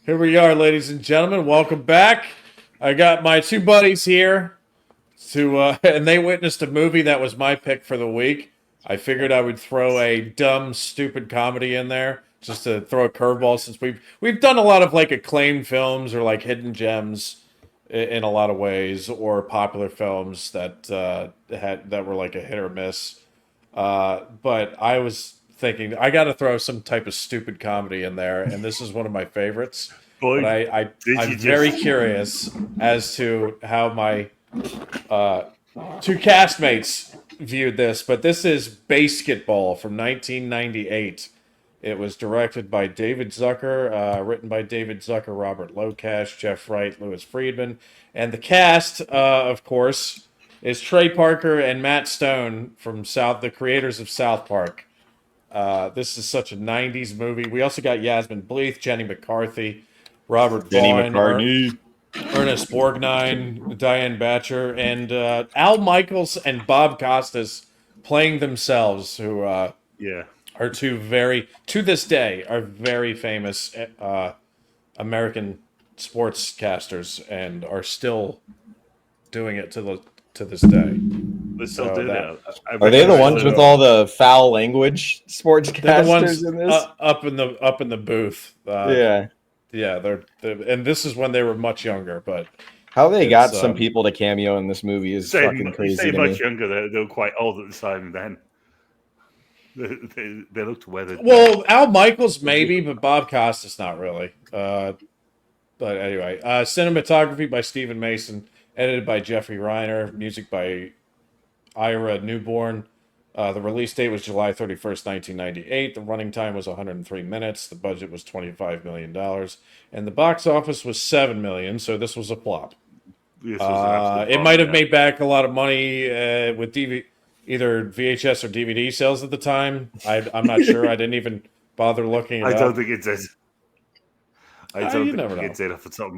Here we are, ladies and gentlemen. Welcome back. I got my two buddies here and they witnessed a movie that was my pick for the week. I figured I would throw a dumb, stupid comedy in there just to throw a curveball since we've done a lot of like acclaimed films or like hidden gems in a lot of ways, or popular films that were like a hit or miss. But I was thinking I got to throw some type of stupid comedy in there, and this is one of my favorites. But Boy, did I'm you very just curious as to how my uh, two castmates viewed this. But this is BASEketball from 1998. It was directed by David Zucker, written by David Zucker, Robert Locash, Jeff Wright, Louis Friedman, and the cast, of course, is Trey Parker and Matt Stone from the creators of South Park. This is such a '90s movie. We also got Yasmin Bleeth, Jenny McCarthy, Robert Jenny Vaughn, McCartney. Ernest Borgnine, Diane Batcher, and Al Michaels and Bob Costas playing themselves, who yeah. are to this day, are very famous American sportscasters and are still doing it to this day. They still So do that- that. Are they the ones with all the foul language They're the sportscasters ones in this? up in the booth. Yeah. Yeah, and this is when they were much younger, but How they got It's, some people to cameo in this movie is fucking crazy to much me. younger. They were quite old at the time then. They looked weathered. well, Al Michaels maybe, but Bob Costas not really. But anyway, cinematography by Stephen Mason, edited by Jeffrey Reiner, music by Ira Newborn. The release date was July 31st, 1998. The running time was 103 minutes. The budget was $25 million. And the box office was $7 million, so this was a flop. This was an absolute It bomb, might have yeah. made back a lot of money with either VHS or DVD sales at the time. I'm not sure. I didn't even bother looking it I up. don't think it did. I don't you never think know. it did off the top.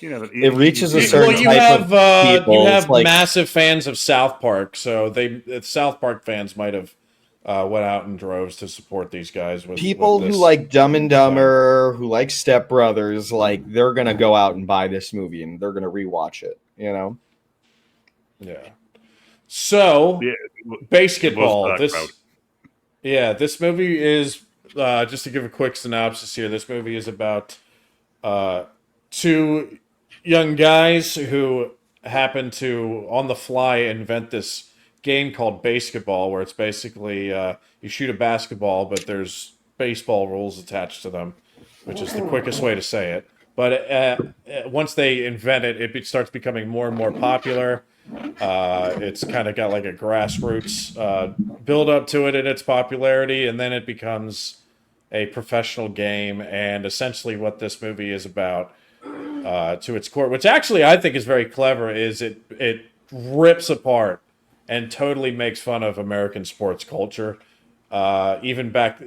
It reaches a You- certain well, you type have of people. you have It's like- massive fans of South Park, so South Park fans might have went out in droves to support these guys. People with who this. like Dumb and Dumber, who like Step Brothers, like they're gonna go out and buy this movie and they're gonna rewatch it. You know, Yeah. So, Yeah, BASEketball. that crowd. This movie is just to give a quick synopsis here. This movie is about two young guys who happen to, on the fly, invent this game called BASEketball, where it's basically you shoot a basketball, but there's baseball rules attached to them, which is the quickest way to say it. But once they invent it, it starts becoming more and more popular. It's kind of got like a grassroots build up to it in its popularity, and then it becomes a professional game. And essentially, what this movie is about, to its core, which actually I think is very clever, is it rips apart and totally makes fun of American sports culture. Even back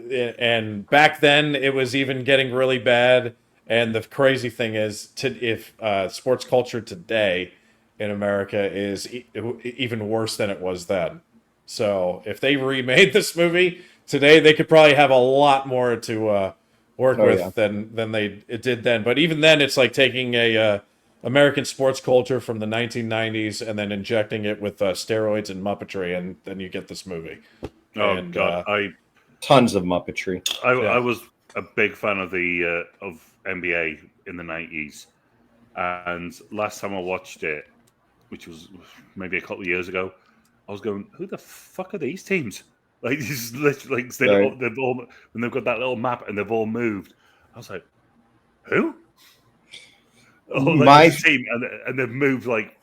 then, it was even getting really bad. And the crazy thing is, if sports culture today in America is even worse than it was then. So if they remade this movie today, they could probably have a lot more to work with than they did then. But even then, it's like taking a American sports culture from the 1990s and then injecting it with steroids and Muppetry, and then you get this movie. Oh And, God, tons of Muppetry. I was a big fan of the of NBA in the 90s, and last time I watched it, which was maybe a couple of years ago, I was going, "Who the fuck are these teams?" Like, this is literally like they've all when they've got that little map and they've all moved. I was like, "Who?" Oh, like this team, and they've moved like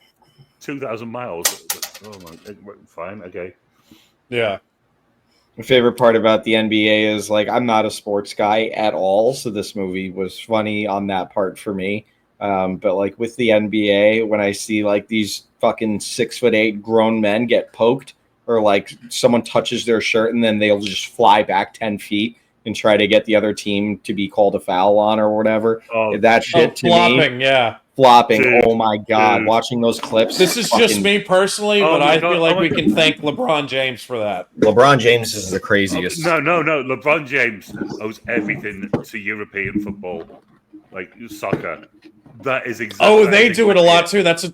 2,000 miles. Oh my, fine, okay. Yeah. My favorite part about the NBA is like I'm not a sports guy at all, so this movie was funny on that part for me. But like with the NBA, when I see like these fucking 6'8" grown men get poked, or like someone touches their shirt and then they'll just fly back 10 feet and try to get the other team to be called a foul on or whatever. That shit to flopping, me, yeah. flopping. Dude, oh my God, dude. watching those clips. This is just me personally, Oh but my I God, feel like oh my we God. can thank LeBron James for that. LeBron James is the craziest. No. LeBron James owes everything to European football. like soccer. That is exactly. Oh, they do it a lot too. That's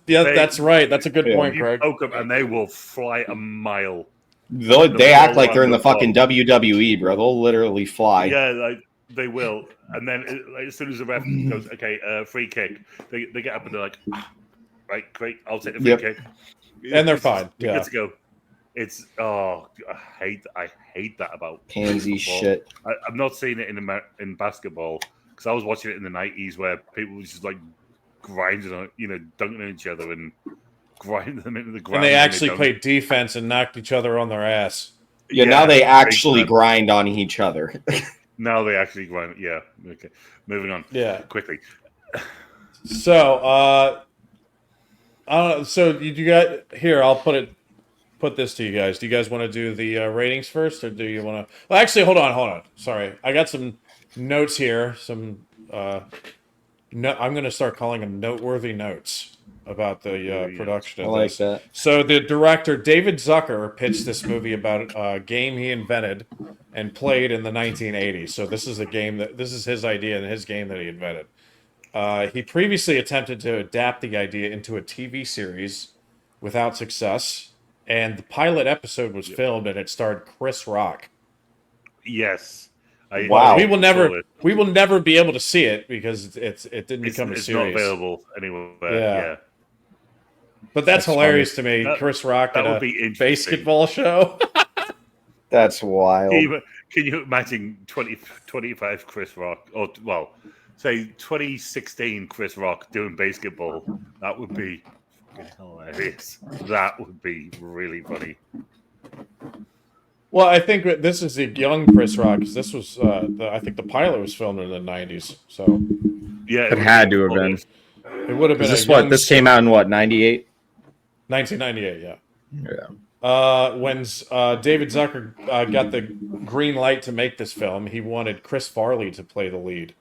right. That's a good point, You Craig. poke them and they will fly a mile. They act like they're in the fucking WWE, bro. They'll literally fly. Yeah, like they will. And then as soon as the ref goes, okay, free kick, they get up and they're like, right, great, I'll take the free kick. And they're fine. Good Yeah. to go. It's I hate that about pansy football. shit. I've not seen it in basketball because I was watching it in the 90s where people were just like grinding on, dunking on each other and grinding them into the ground. And they actually played defense and knocked each other on their ass. Yeah, now they actually grind on each other. Now they actually grind. Yeah. Okay. Moving on. Yeah. Quickly. So, so you got here. I'll put this to you guys. Do you guys want to do the ratings first, or do you want to? Well, actually, hold on. Sorry, I got some notes here. I'm going to start calling them noteworthy notes about the production of this. That. So the director, David Zucker, pitched this movie about a game he invented and played in the 1980s. So this is his idea and his game that he invented. He previously attempted to adapt the idea into a TV series without success, and the pilot episode was filmed and it starred Chris Rock. Yes. Wow. We will never be able to see it because it didn't become a series. It's not available anywhere. Yeah. But that's hilarious to me. Chris Rock at a BASEketball show. That's wild. Can you imagine 25 Chris Rock, or well, say 2016 Chris Rock doing BASEketball? That would be hilarious. That would be really funny. Well, I think this is a young Chris Rock. Because this was, I think the pilot was filmed in the 90s. So yeah, it had to have been. It would have been. This came out in what, 98? 1998. Yeah. Yeah. When David Zucker got the green light to make this film, he wanted Chris Farley to play the lead.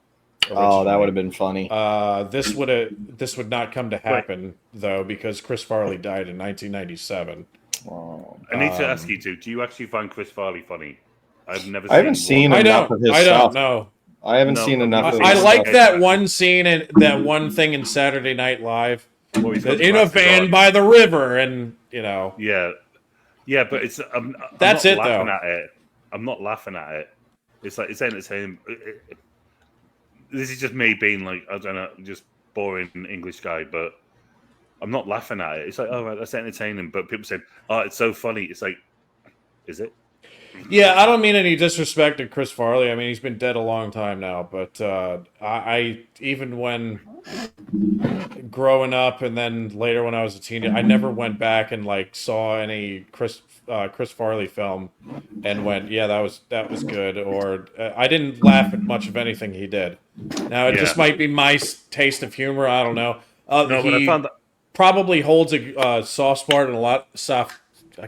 Originally. Oh, that would have been funny. This would not come to happen though, because Chris Farley died in 1997. Oh, I need to ask you two. Do you actually find Chris Farley funny? I haven't seen enough of his stuff. I don't know. I haven't seen enough of his I like stuff. that one scene and that one thing in Saturday Night Live. In a van by the river, and Yeah, but it's that's I'm it not though. Laughing at it. I'm not laughing at it. It's like it's entertaining. This is just me being like, I don't know, just boring English guy, but I'm not laughing at it. It's like, oh right, that's entertaining. But people say, oh, it's so funny. It's like, is it? Yeah, I don't mean any disrespect to Chris Farley. I mean, he's been dead a long time now. But I even when growing up and then later when I was a teenager, I never went back and saw any Chris Farley film and went, yeah, that was good. Or I didn't laugh at much of anything he did. Now it just might be my taste of humor. I don't know. No, but I found that probably holds a soft spot and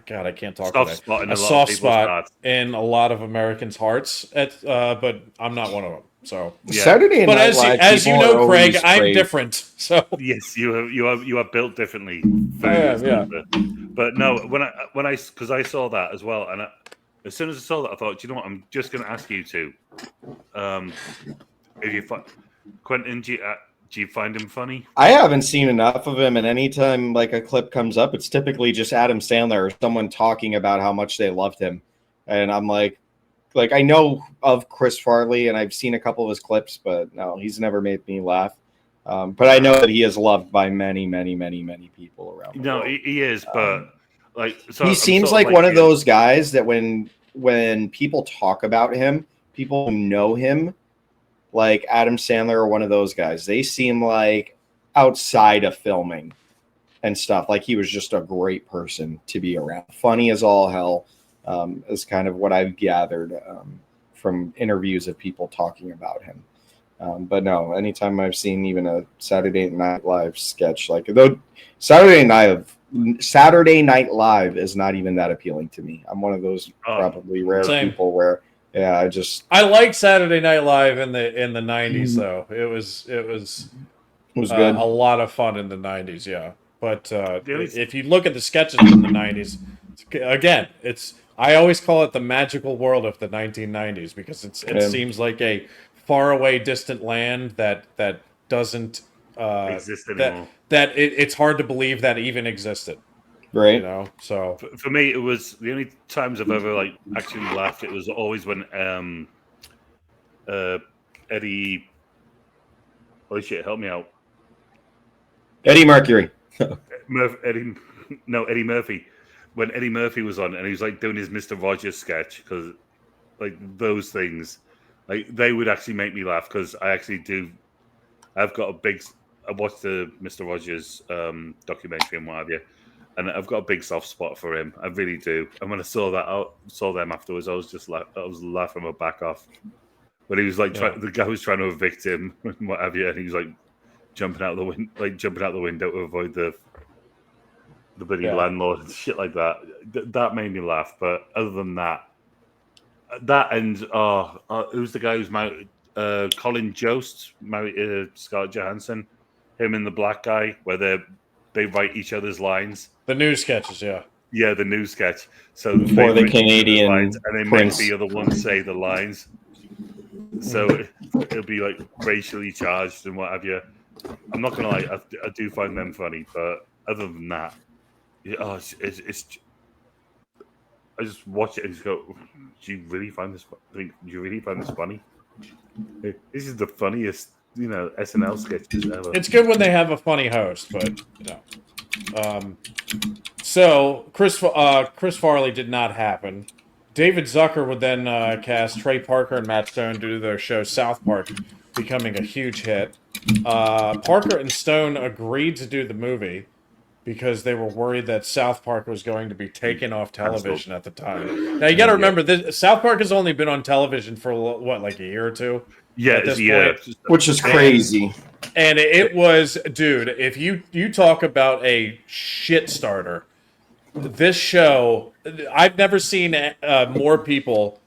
God, I can't talk today. A soft spot in a lot of Americans' hearts, but I'm not one of them. So Saturday Night Live, as you know, Craig, I'm different. So yes, you are built differently. Yeah. But no, because I saw that as well, and as soon as I saw that, I thought, you know what? I'm just going to ask you two. If you Quentin, do you find him funny? I haven't seen enough of him, and anytime a clip comes up, it's typically just Adam Sandler or someone talking about how much they loved him, and I'm like I know of Chris Farley, and I've seen a couple of his clips, but no, he's never made me laugh. But I know that he is loved by many, many, many, many people around the world. No, he is, but he seems like one of those guys that when people talk about him, people who know him, like Adam Sandler or one of those guys, they seem like outside of filming and stuff, like he was just a great person to be around. Funny as all hell, is kind of what I've gathered from interviews of people talking about him. But no, anytime I've seen even a Saturday Night Live sketch, though Saturday Night Live is not even that appealing to me. I'm one of those probably rare people where I like Saturday Night Live in the 90s though. It was good. A lot of fun in the 90s, yeah. But if you look at the sketches in the 90s, again, I always call it the magical world of the 1990s because it seems like a faraway, distant land that doesn't Exist anymore. it's hard to believe that even existed. Right. You know, so For me, it was the only times I've ever like actually laughed. It was always when Eddie. Holy shit! Help me out. Eddie Mercury. Eddie Murphy. When Eddie Murphy was on and he was like doing his Mr. Rogers sketch, because like those things, like they would actually make me laugh because I actually do. I've got a big. I watched the Mr. Rogers documentary and what have you, and I've got a big soft spot for him. I really do. And when I saw them afterwards, I was laughing my back off. When he was like, the guy was trying to evict him and what have you, and he was like jumping out the window to avoid the bloody landlord and shit like that. That made me laugh. But other than that and who's the guy who's married? Colin Jost married Scarlett Johansson. Him and the black guy, where they write each other's lines. the news sketches, yeah. Yeah, the news sketch. So For the Canadian lines, and they Prince. make the other one say the lines. So it'll be like racially charged and what have you. I'm not gonna lie, I do find them funny, but other than that, it's I just watch it and just go, do you really find this funny? This is the funniest, SNL sketches ever. It's good when they have a funny host, but so Chris Farley did not happen. David Zucker would then cast Trey Parker and Matt Stone to do their show South Park, becoming a huge hit. Parker and Stone agreed to do the movie because they were worried that South Park was going to be taken off television at the time. Now you got to remember, South Park has only been on television for like a year or two. Yeah, which is crazy. And it was, dude, if you talk about a shit starter, this show, I've never seen more people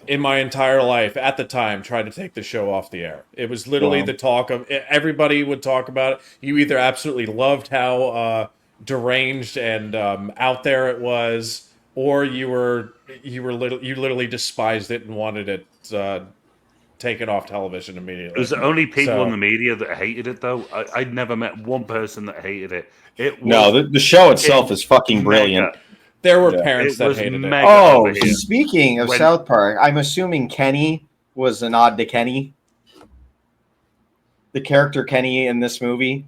in my entire life at the time try to take the show off the air. It was literally the talk of, everybody would talk about it. You either absolutely loved how deranged and out there it was, or you literally despised it and wanted it taken off television immediately. It was the only people in the media that hated it, though. I'd never met one person that hated it. The show itself is fucking brilliant. There were parents that hated it. Oh, speaking of South Park, I'm assuming Kenny was a nod to Kenny. The character Kenny in this movie,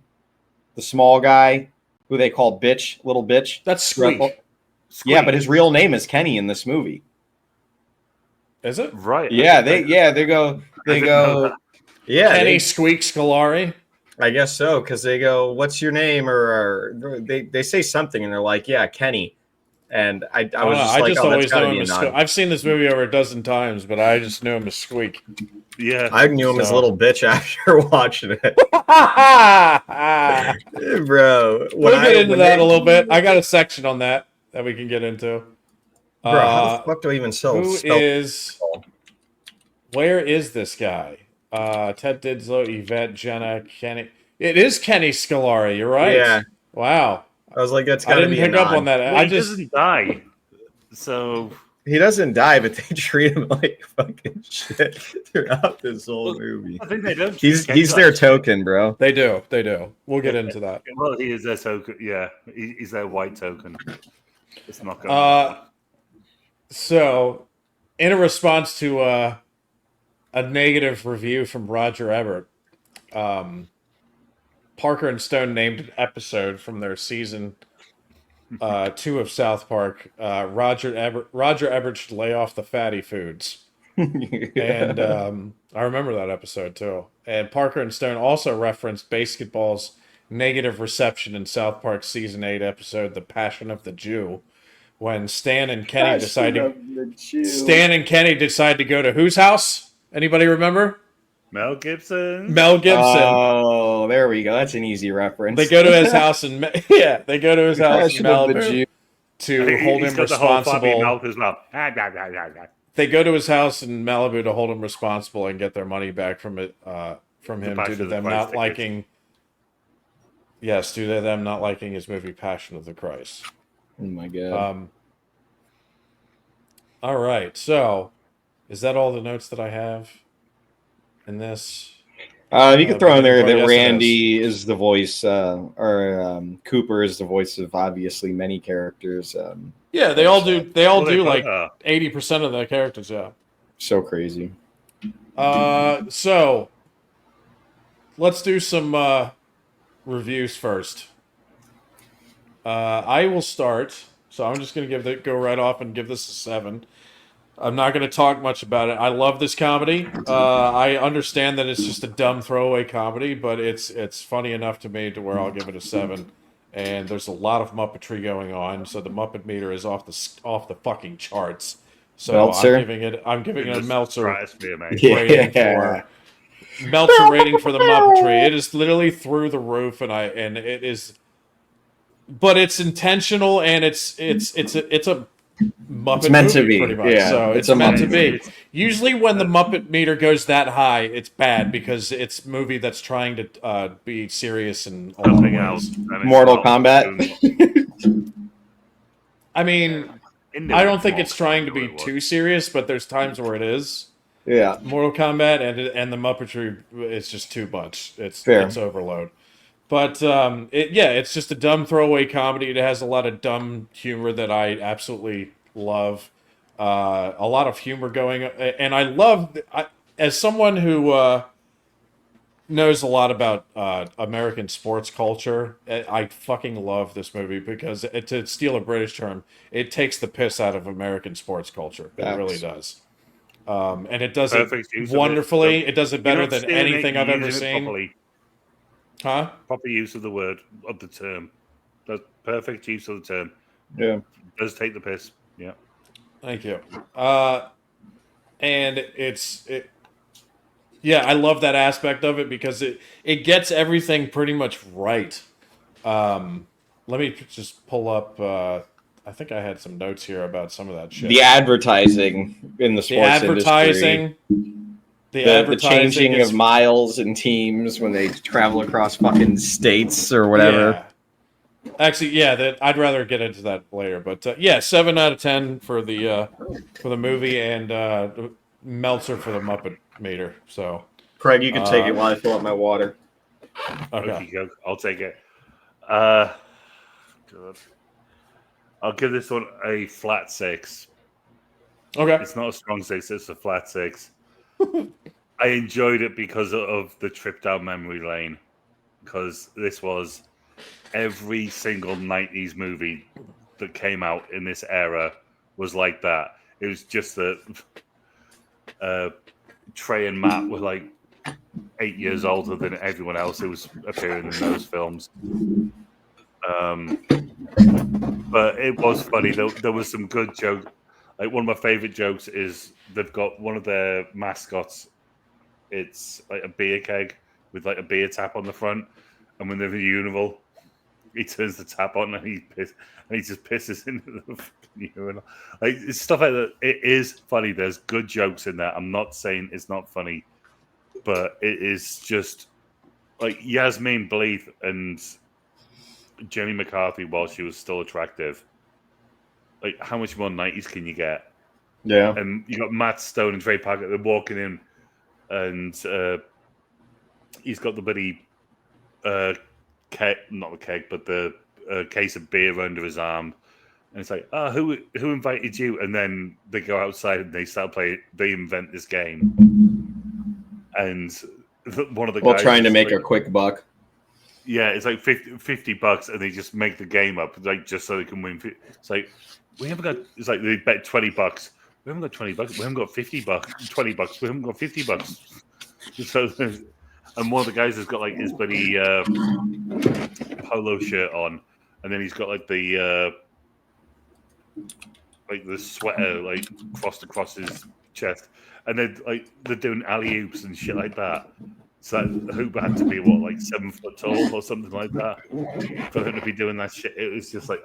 the small guy who they call little bitch. That's Squeak. Yeah, but his real name is Kenny in this movie. Is it? Right. Yeah, they go. Yeah, Kenny Squeak Scolari. I guess so, because they go, "What's your name?" Or they say something, and they're like, "Yeah, Kenny." And I was just like, "Oh, that's gotta be a nod." I've seen this movie over a dozen times, but I just knew him as Squeak. Yeah, I knew him as little bitch after watching it. Bro, we'll get into that a little bit. I got a section on that we can get into. Bro, how the fuck do I even spell? Where is this guy? Ted Didslow, Yvette, Jenna, Kenny. It is Kenny Scolari. You're right. Yeah. Wow. I was like, that's I didn't pick up on that. Well, he doesn't die. So he doesn't die, but they treat him like fucking shit throughout this whole movie. I think they don't. He's their token, bro. They do. We'll get into that. Well, he is their token. Yeah, he's their white token. It's not going. So, in a response to a negative review from Roger Ebert, Parker and Stone named an episode from their season 2 of South Park. Roger Ebert should lay off the fatty foods. And I remember that episode too. And Parker and Stone also referenced BASEketball's negative reception in South Park's season 8 episode "The Passion of the Jew," when Stan and Kenny decide to go to whose house? Anybody remember? Mel Gibson. Oh, there we go. That's an easy reference. They go to his house in Malibu to hold him responsible. They go to his house in Malibu to hold him responsible and get their money back from him due to them not liking. Yes, due to them not liking his movie Passion of the Christ. Oh my god. All right, so is that all the notes that I have? in this. You could throw in there that Yes, it Randy is the voice, Cooper is the voice of obviously many characters. Yeah, they all do. They all Well, they do both like are. 80% of the characters. Yeah. So crazy. So let's do some reviews first. I will start. So I'm just gonna go right off and give this a 7. I'm not going to talk much about it. I love this comedy. I understand that it's just a dumb throwaway comedy, but it's funny enough to me to where I'll give it a 7. And there's a lot of Muppetry going on, so the Muppet meter is off the fucking charts. So Meltzer? I'm giving In it a the Meltzer stratosphere, mate. rating for Meltzer rating for the Muppetry. It is literally through the roof, and it is, but it's intentional, and it's a Muppet It's meant to movie, be. pretty much. Yeah, So it's it's a meant Muppet to be. movie. Usually, when the Muppet meter goes that high, it's bad because it's a movie that's trying to be serious in a lot of Something else. ways. and it's Mortal not Kombat. doing- I mean, in I the don't think Mortal it's trying to Kombat be it was. too serious, but there's times where it is. Yeah. Mortal Kombat and the Muppetry, it's just too much. It's overload. But it's just a dumb throwaway comedy. It has a lot of dumb humor that I absolutely love. A lot of humor going, and I love. As someone who knows a lot about American sports culture, I fucking love this movie because, to steal a British term, it takes the piss out of American sports culture. It really does. And it does Perfect it use of it. wonderfully. It does it You're better not than stealing it, anything you're I've ever using it seen. properly. Huh? Proper use of the word, of the term. That's perfect use of the term. Yeah. It does take the piss. Yeah. Thank you. And I love that aspect of it because it gets everything pretty much right. Let me just pull up. I think I had some notes here about some of that shit. The advertising in the The sports advertising. industry. The changing of miles and teams when they travel across fucking states or whatever. Yeah. Actually, yeah, I'd rather get into that later. But 7 out of 10 for the movie, and Meltzer for the Muppet meter. So Craig, you can take it while I fill up my water. okay. I'll take it. Good. I'll give this one a flat 6. Okay. It's not a strong 6, it's a flat 6. I enjoyed it because of the trip down memory lane. Because this was every single 90s movie that came out in this era was like that. It was just that Trey and Matt were like 8 years older than everyone else who was appearing in those films. But it was funny. There was some good jokes. Like, one of my favorite jokes is they've got one of their mascots. It's like a beer keg with like a beer tap on the front, and when they're in the urinal, he turns the tap on and he just pisses into the urinal. Like, it's stuff like that. It is funny. There's good jokes in there. I'm not saying it's not funny, but it is just like Yasmin Bleeth and Jenny McCarthy while she was still attractive. Like, how much more 90s can you get? Yeah. And you got Matt Stone and Trey Parker. They're walking in, and he's got the bloody keg, not the keg, but the case of beer under his arm. And it's like, who invited you? And then they go outside and they start playing. They invent this game, and one of the guys trying to make a quick buck. Yeah, it's like $50, and they just make the game up, like, just so they can win. It's like, we haven't got. It's like they bet $20. We haven't got $20. We haven't got $50. $20. We haven't got $50. So, and one of the guys has got like his bloody polo shirt on, and then he's got like the sweater like crossed across his chest, and they're doing alley oops and shit like that. So that hoop had to be like 7 foot tall or something like that for them to be doing that shit. It was just like,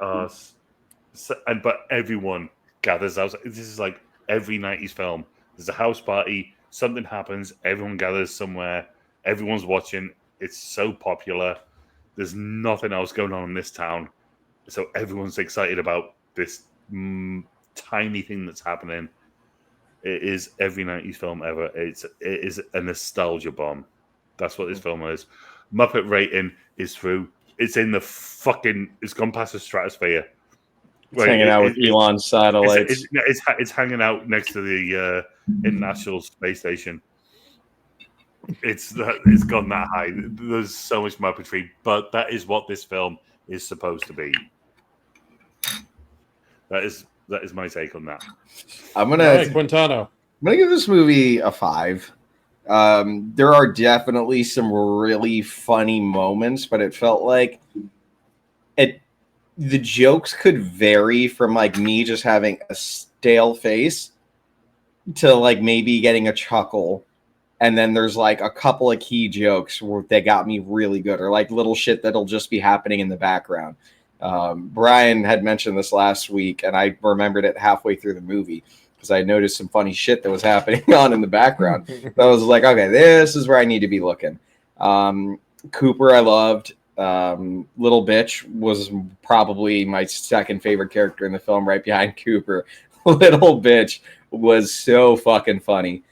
but everyone gathers out. This is like every 90s film. There's a house party, something happens, everyone gathers somewhere, everyone's watching. It's so popular. There's nothing else going on in this town, so everyone's excited about this tiny thing that's happening. It is every 90s film ever. It is a nostalgia bomb. That's what this film is. Muppet rating is through. It's in the fucking. It's gone past the stratosphere. It's hanging out with Elon's satellites. It's hanging out next to the International Space Station. It's gone that high. There's so much Muppetry, but that is what this film is supposed to be. That is my take on that. Quintano. I'm gonna give this movie a 5. There are definitely some really funny moments, but it felt like the jokes could vary from like me just having a stale face to like maybe getting a chuckle. And then there's like a couple of key jokes that got me really good, or like little shit that'll just be happening in the background. Brian had mentioned this last week, and I remembered it halfway through the movie because I noticed some funny shit that was happening on in the background. So I was like, okay, this is where I need to be looking. Cooper, I loved. Little Bitch was probably my second favorite character in the film, right behind Cooper. Little Bitch was so fucking funny.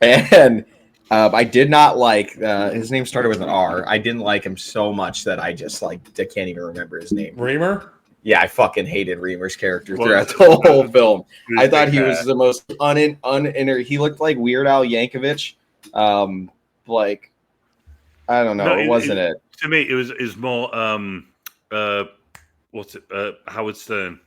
And I did not like his name started with an R. I didn't like him so much that I just I can't even remember his name. Reamer? Yeah, I fucking hated Reamer's character throughout the whole film. I thought he was the most he looked like Weird Al Yankovic. Like, I don't know, it wasn't it. To me, it was more what's it? Howard Stern.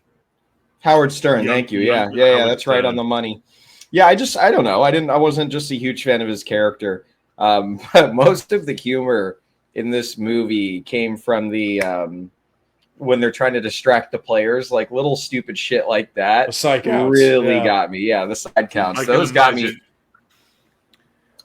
Howard Stern, thank you. Yeah, that's right on the money. Yeah, I don't know. I wasn't just a huge fan of his character. But most of the humor in this movie came from the when they're trying to distract the players, like little stupid shit like that. The side counts really got me. Yeah, the side counts. Those got me.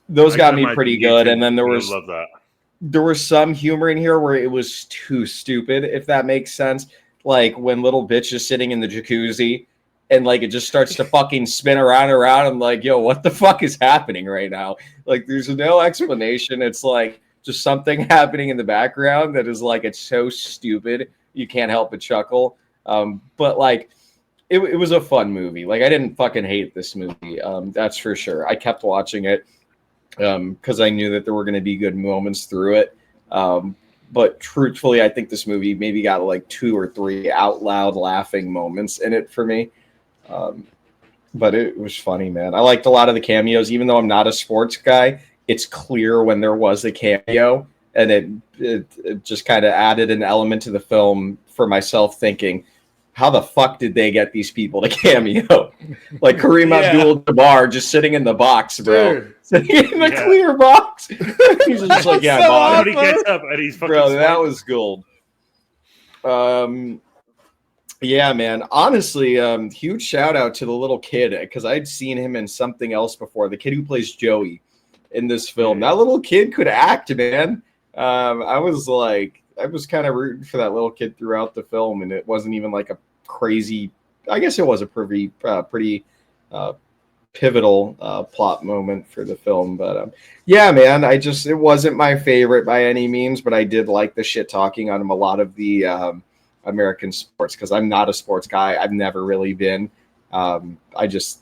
Those got me pretty good. And then there was some humor in here where it was too stupid, if that makes sense. Like when Little Bitch is sitting in the jacuzzi and like it just starts to fucking spin around. I'm like, yo, what the fuck is happening right now? Like there's no explanation. It's like just something happening in the background that is like, it's so stupid. You can't help but chuckle. But like it was a fun movie. Like I didn't fucking hate this movie. That's for sure. I kept watching it because I knew that there were going to be good moments through it. But truthfully, I think this movie maybe got like 2 or 3 out loud laughing moments in it for me. But it was funny, man. I liked a lot of the cameos, even though I'm not a sports guy. It's clear when there was a cameo, and it just kind of added an element to the film for myself thinking, how the fuck did they get these people to cameo? Like Kareem Abdul-Jabbar just sitting in the box, bro. Dude. Sitting in the clear box. He's just like, yeah, so he gets up and he's fucking bro, that was gold. Yeah, man. Honestly, huge shout out to the little kid because I'd seen him in something else before. The kid who plays Joey in this film. That little kid could act, man. I was kind of rooting for that little kid throughout the film, and it wasn't even like a crazy. I guess it was a pretty pivotal plot moment for the film. But yeah, man, it wasn't my favorite by any means, but I did like the shit talking on a lot of the American sports because I'm not a sports guy. I've never really been. It's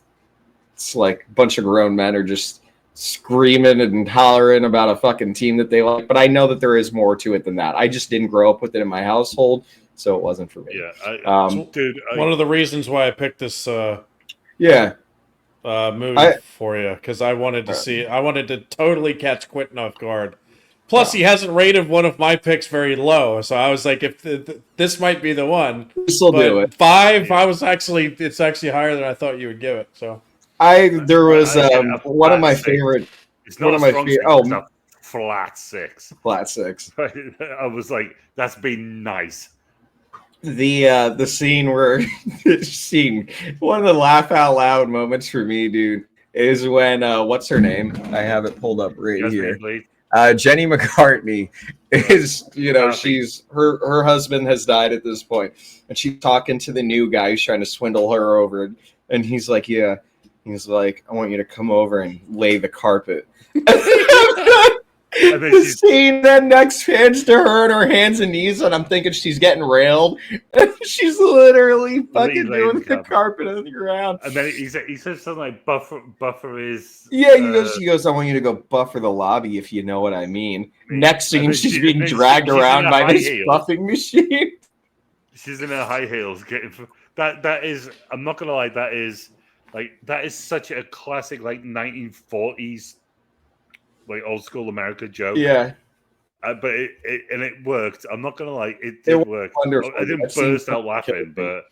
like a bunch of grown men are just screaming and hollering about a fucking team that they like, but I know that there is more to it than that. I just didn't grow up with it in my household, so it wasn't for me. Yeah, one of the reasons why I picked this movie for you, because I wanted to see it. I wanted to totally catch Quentin off guard. Plus, he hasn't rated one of my picks very low, so I was like, if this might be the one. Still do it. 5, it's actually higher than I thought you would give it. So. There was one of my favorite. It's not one of my favorite. It's a flat 6. Flat 6. I was like, that's been nice. The scene where one of the laugh out loud moments for me, dude, is when what's her name? I have it pulled up right here. Jenny McCartney is, she's her husband has died at this point, and she's talking to the new guy who's trying to swindle her over, and he's like, yeah. He's like, I want you to come over and lay the carpet. And then The scene then next pans to her and her hands and knees, and I'm thinking she's getting railed. And she's literally fucking laying doing the the carpet on the ground. And then he says something like buffer is Yeah, she goes, I want you to go buffer the lobby if you know what I mean. Next scene, then she's she- being then she- dragged she's in around a by high this heel. buffing machine. She's in her high heels getting that is, I'm not gonna lie, that is such a classic like 1940s like old school America joke. Yeah. But it worked. I'm not gonna lie, it It did was work. wonderful. I didn't That scene burst out fucking laughing, killed me. but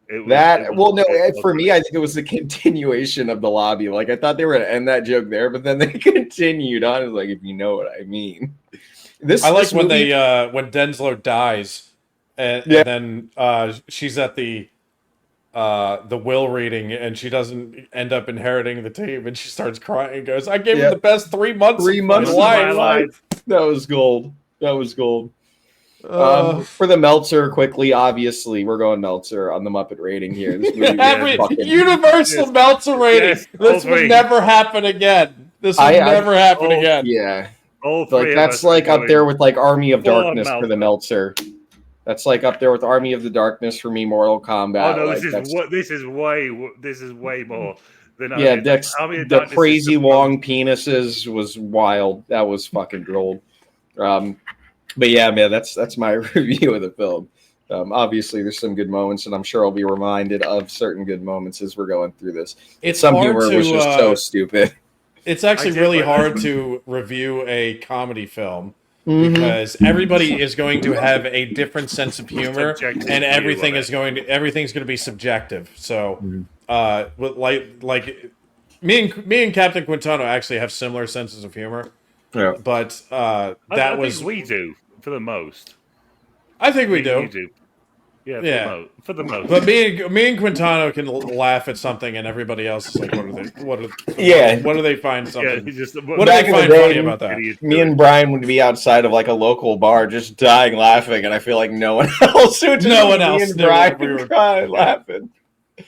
it was for me, I think it was the continuation of the lobby. Like, I thought they were going to end that joke there, but then they continued on. It's like, if you know what I mean. I like when when Denslow dies, and then she's at the will reading, and she doesn't end up inheriting the team, and she starts crying and goes, "I gave him the best 3 months. 3 months of of my my life." life. That was gold. For the Meltzer, quickly, obviously, we're going Meltzer on the Muppet rating here. This movie Universal Meltzer rating. Yes, This will never happen again. This will never happen again. Yeah. all three Like, of that's us are like up going there with like Army of full on Darkness for the Meltzer. That's like up there with Army of the Darkness for me, Mortal Kombat. Oh no, like, this is way more than the Darkness crazy is long penises was wild. That was fucking gold. But yeah, man, that's my review of the film. Obviously, there's some good moments, and I'm sure I'll be reminded of certain good moments as we're going through this. Some humor was just so stupid. It's actually really hard to review a comedy film because everybody is going to have a different sense of humor, and everything's going to be subjective. So, like me and Captain Quintano actually have similar senses of humor. Yeah, but I think we do for the most. I think we do. You do. Yeah, for the most. But me and Quintano can laugh at something, and everybody else is like, what do they find something? What do they find funny about that? Me and Brian would be outside of like a local bar, just dying laughing, and I feel like no one else would. No one else. Me and Brian were crying laughing,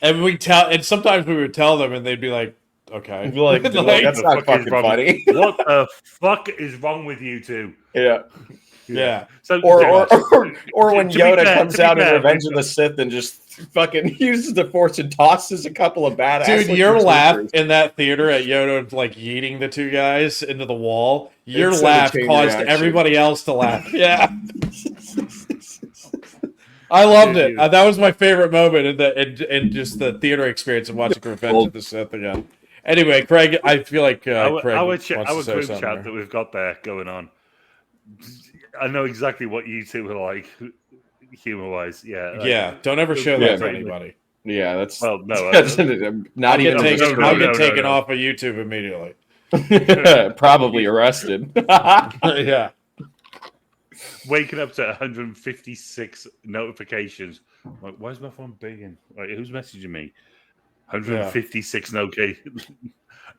and sometimes we would tell them, and they'd be like, "Okay, like that's not fucking funny." What the fuck is wrong with you two? Yeah. So, or when Yoda comes out in Revenge of the Sith and just fucking uses the Force and tosses a couple of badass. Dude, your laugh in that theater at Yoda like yeeting the two guys into the wall. Your laugh caused everybody else to laugh. Yeah. I loved it. That was my favorite moment in just the theater experience of watching Revenge of the Sith again. Anyway, Craig, I feel like Craig our wants group to say chat something that we've got there going on. I know exactly what you two are like, humor-wise. Yeah. Don't ever show that to anybody. Yeah, that's no. Not even I'll get taken off of YouTube immediately. Probably arrested. Yeah. Waking up to 156 notifications. Like, why is my phone beeping? Like, who's messaging me? 156 notifications.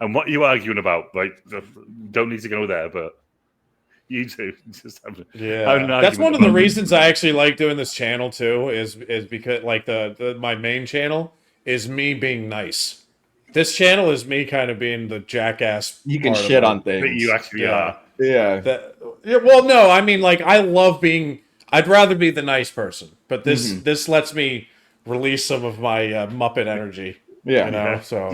And what are you arguing about? Like, don't need to go there, but you two just have that's one of the reasons I actually like doing this channel too. Is because like my main channel is me being nice. This channel is me kind of being the jackass. You can shit on things. But you actually are. Yeah. Well, no, I mean, like, I love being. I'd rather be the nice person, but this lets me release some of my Muppet energy. Yeah, you know. So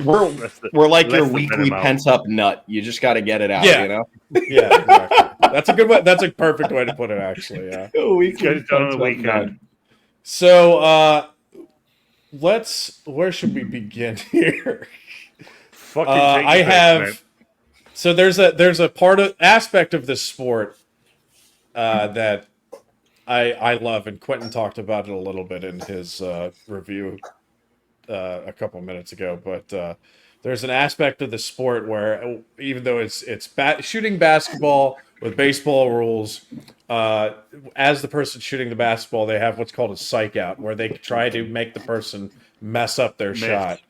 we're like your weekly pent up nut. You just got to get it out. Yeah. You know. Yeah, exactly. That's a good way. That's a perfect way to put it. Actually, yeah. Get it done on the weekend. So, where should we begin here? I have. So there's a aspect of this sport that I love, and Quentin talked about it a little bit in his review a couple minutes ago. But there's an aspect of the sport where, even though it's shooting basketball with baseball rules, as the person shooting the basketball, they have what's called a psych out, where they try to make the person mess up their shot.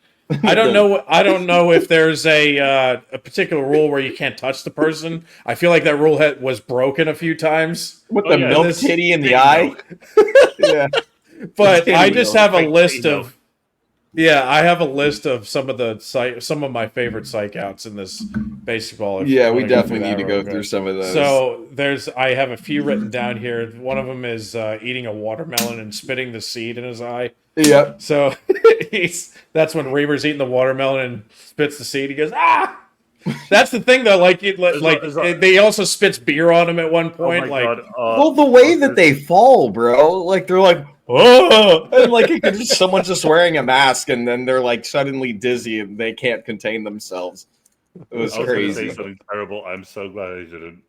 I don't know if there's a particular rule where you can't touch the person. I feel like that rule was broken a few times. With the milk titty in the eye. Yeah. But I just have a list of Yeah, I have a list of some of my favorite psych outs in this BASEketball. If you Yeah, we wanna go through definitely that need to real go through quick. some of those. So I have a few written down here. One of them is eating a watermelon and spitting the seed in his eye. Yep. So that's when Reamer's eating the watermelon and spits the seed. He goes, ah. That's the thing, though. They also spits beer on him at one Oh point. my Like, god! Well, the way that they fall, bro, like they're like, oh, and like someone's just wearing a mask, and then they're like suddenly dizzy and they can't contain themselves. It was I was going to say crazy. something terrible. I'm so glad I didn't.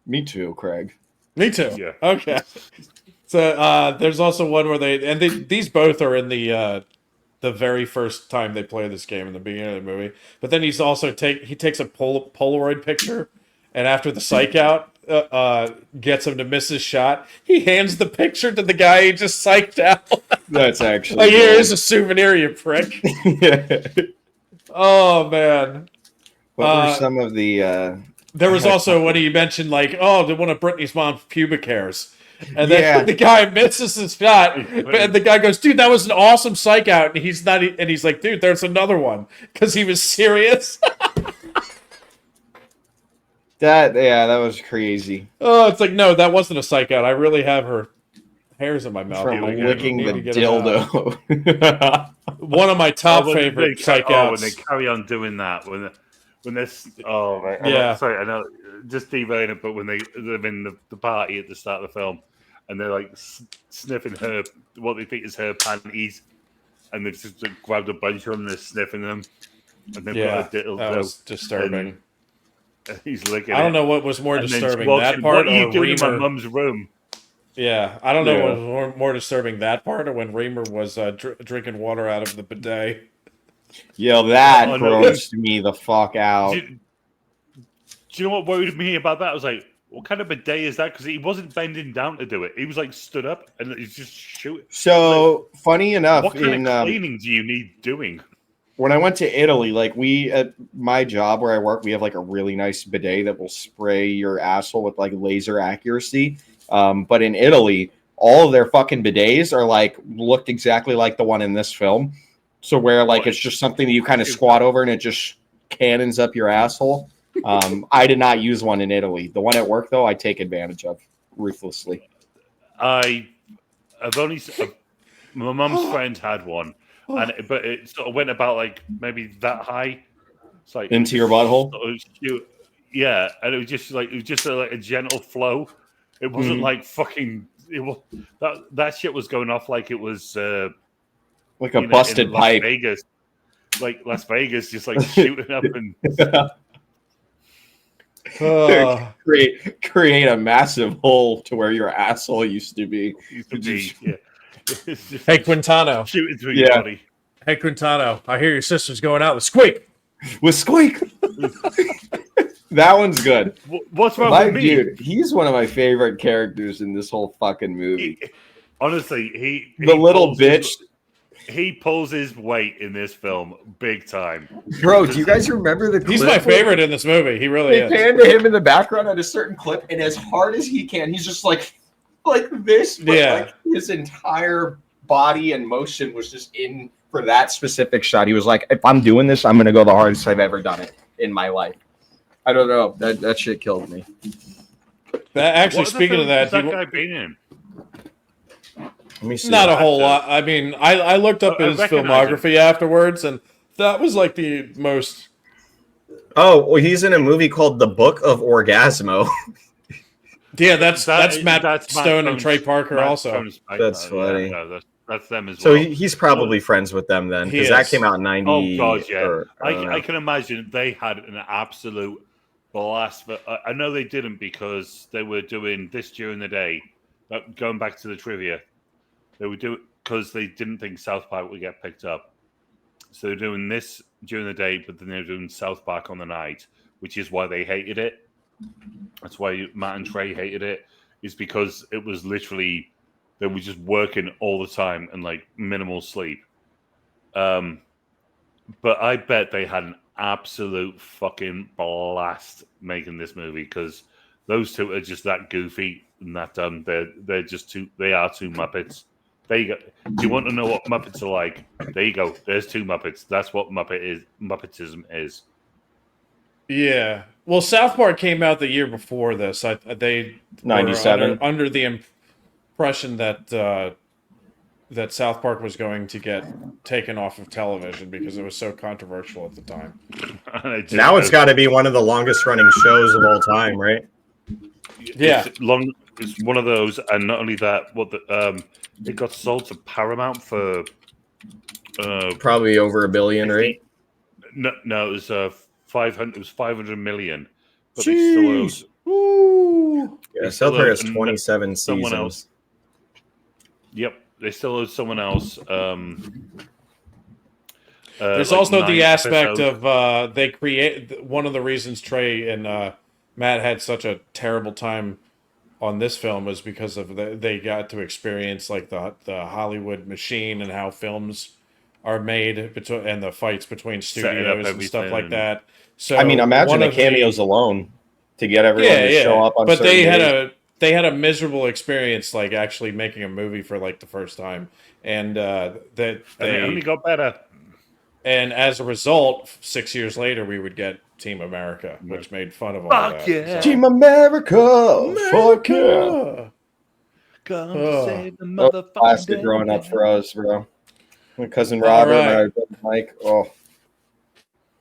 Me too, Craig. me too. Yeah. Okay. So there's also one where these both are in the very first time they play this game in the beginning of the movie. But then he takes a Polaroid picture, and after the psych out gets him to miss his shot, he hands the picture to the guy he just psyched out. That's actually Like, here is a souvenir, you prick. Oh man. What were some of the? There was also when he mentioned like, oh, one of Britney's mom's pubic hairs. And then Yeah. the guy misses his shot, and the guy goes, "Dude, that was an awesome psych out." And he's not, and he's like, "Dude, there's another one," because he was serious. That was crazy. Oh, it's like, no, that wasn't a psych out. I really have her hairs in my mouth. From I licking need the to get 'em out. dildo. One of my top when favorite they, psych when outs. they carry on doing that, when this, oh man, Yeah. sorry, I know, just derailing it, but when they're in the party at the start of the film, and they're like sniffing what they think is her panties, and they've just grabbed a bunch of them, and they're sniffing them, and they've Yeah, got a dildo. that was disturbing. And he's licking I don't it, know what was more and then disturbing, walks that in, part what are you or doing in my Reamer. mum's room? Yeah, I don't know Yeah. what was more disturbing, that part or when Reamer was drinking water out of the bidet. Yo, that Oh, no. grossed me the fuck out. Do you know what worried me about that? I was like, what kind of bidet is that? Because he wasn't bending down to do it. He was like stood up and he's just shooting. So funny enough, What kind of cleaning do you need doing? when I went to Italy, like we at my job where I work, we have like a really nice bidet that will spray your asshole with like laser accuracy. But in Italy, all of their fucking bidets are like looked exactly like the one in this film. So where like it's just something that you kind of squat over and it just cannons up your asshole. I did not use one in Italy. The one at work though, I take advantage of ruthlessly. My mum's friend had one, but it sort of went about like maybe that high. It's like Into your butthole? Yeah, and it was just like a gentle flow. It wasn't Mhm. like fucking. It was that shit was going off like it was Like a in busted Las pipe. Vegas, like Las Vegas, just like shooting up and create a massive hole to where your asshole used to be. used to be. Yeah. It's just Hey, like Quintano. shooting through your Yeah. body. Hey, Quintano. I hear your sister's going out with Squeak. With Squeak. That one's good. What's wrong My with me? dude, he's one of my favorite characters in this whole fucking movie. Honestly, he The little pulls bitch. He pulls his weight in this film big time. Bro, do you guys remember the clip? He's my favorite in this movie. He really They is. pan to him in the background at a certain clip, and as hard as he can, he's just like this. But Yeah. like his entire body and motion was just in for that specific shot. He was like, if I'm doing this, I'm gonna go the hardest I've ever done it in my life. I don't know. That shit killed me. Actually, What speaking of that, that guy been in? Let me see. not a that whole actor? lot. I mean, I looked up I his recognize filmography afterwards, and that was like the most. Oh, well, he's in a movie called The Book of Orgasmo. Yeah, that's That's Matt Matt Stone and Stone's- Trey Parker Matt also. Stone's back That's now. funny. Yeah, that's them as So well. he's probably friends with them then, He because that is. came out in 90. Oh god, yeah. or, I don't know. I can imagine they had an absolute blast. But I know they didn't because they were doing this during the day. Going back to the trivia, they were doing because they didn't think South Park would get picked up. So they're doing this during the day, but then they're doing South Park on the night, which is why they hated it. That's why Matt and Trey hated it. Is because it was literally they were just working all the time and like minimal sleep. But I bet they had an absolute fucking blast making this movie because those two are just that goofy and that dumb. They're just they are two Muppets. There you go. Do you want to know what Muppets are like? There you go. There's two Muppets. That's what Muppetism is. Yeah. Well, South Park came out the year before this. They were 97. under the impression that that South Park was going to get taken off of television because it was so controversial at the time. Now it's got to be one of the longest running shows of all time, right? Yeah. It's one of those, and not only that, it got sold to Paramount for Probably over $1 billion, right? No, it was 500. It was 500 million. But Jeez. Ooh. Yeah, South Park has 27 someone seasons. else. Yep, they still owe someone else. There's like also the 9 aspect episodes. of they create one of the reasons Trey and Matt had such a terrible time on this film was because of they got to experience like the Hollywood machine and how films are made and the fights between Setting up studios and stuff like everything. that. So I mean, imagine one the of cameos alone to get everyone to show up on but certain days. they had a miserable experience like actually making a movie for like the first time, and And it only got better. and as a result 6 years later we would get Team America, which made fun of all Fuck that. yeah. Team America! Fuck yeah! Come to save the That was motherfucking classic day. growing up for us, bro. My cousin Robert and my brother Mike. Oh,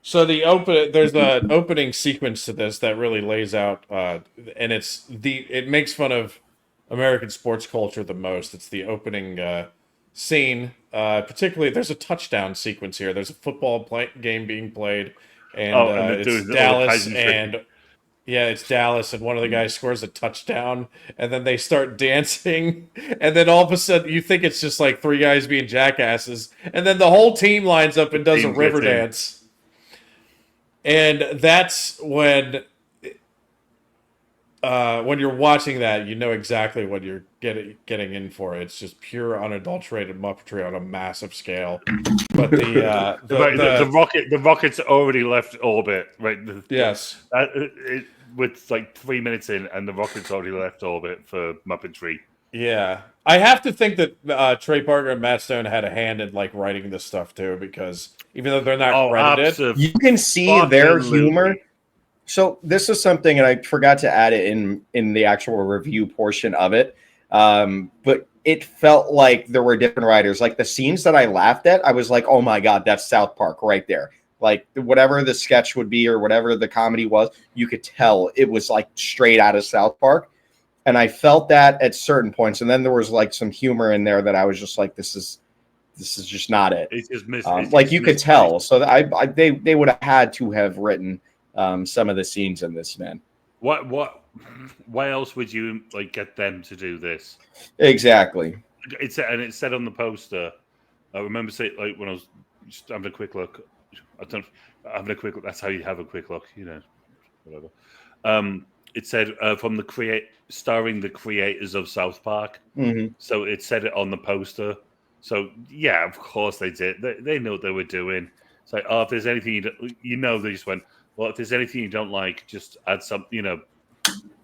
So there's an opening sequence to this that really lays out, and it makes fun of American sports culture the most. It's the opening scene, particularly. There's a touchdown sequence here. There's a football game being played, and, they're doing it's all the Dallas, Tyson and it's Dallas, and one of the guys scores a touchdown, and then they start dancing, and then all of a sudden you think it's just like three guys being jackasses, and then the whole team lines up and does a river dance. And that's when you're watching that, you know exactly what you're getting in for. It's just pure, unadulterated Muppetry on a massive scale. But the rocket's already left orbit, right? Yes. With like 3 minutes in, and the rocket's already left orbit for Muppetry. Yeah, I have to think that Trey Parker and Matt Stone had a hand in like writing this stuff too, because even though they're not credited, you can see their humor. So this is something, and I forgot to add it in the actual review portion of it. But it felt like there were different writers. Like the scenes that I laughed at, I was like, "Oh my god, that's South Park right there." Like whatever the sketch would be or whatever the comedy was, you could tell it was like straight out of South Park. And I felt that at certain points, and then there was like some humor in there that I was just like, "This is just not it." It's just like you could tell. So they would have had to have written some of the scenes in this, man. Why else would you like get them to do this? Exactly. It said on the poster. I remember saying like when I was just having a quick look. Having a quick look. That's how you have a quick look, you know. Whatever. It said from starring the creators of South Park. Mm-hmm. So it said it on the poster. So yeah, of course they did. They know what they were doing. It's like, oh, if there's anything they just went, well, if there's anything you don't like, just add some. You know,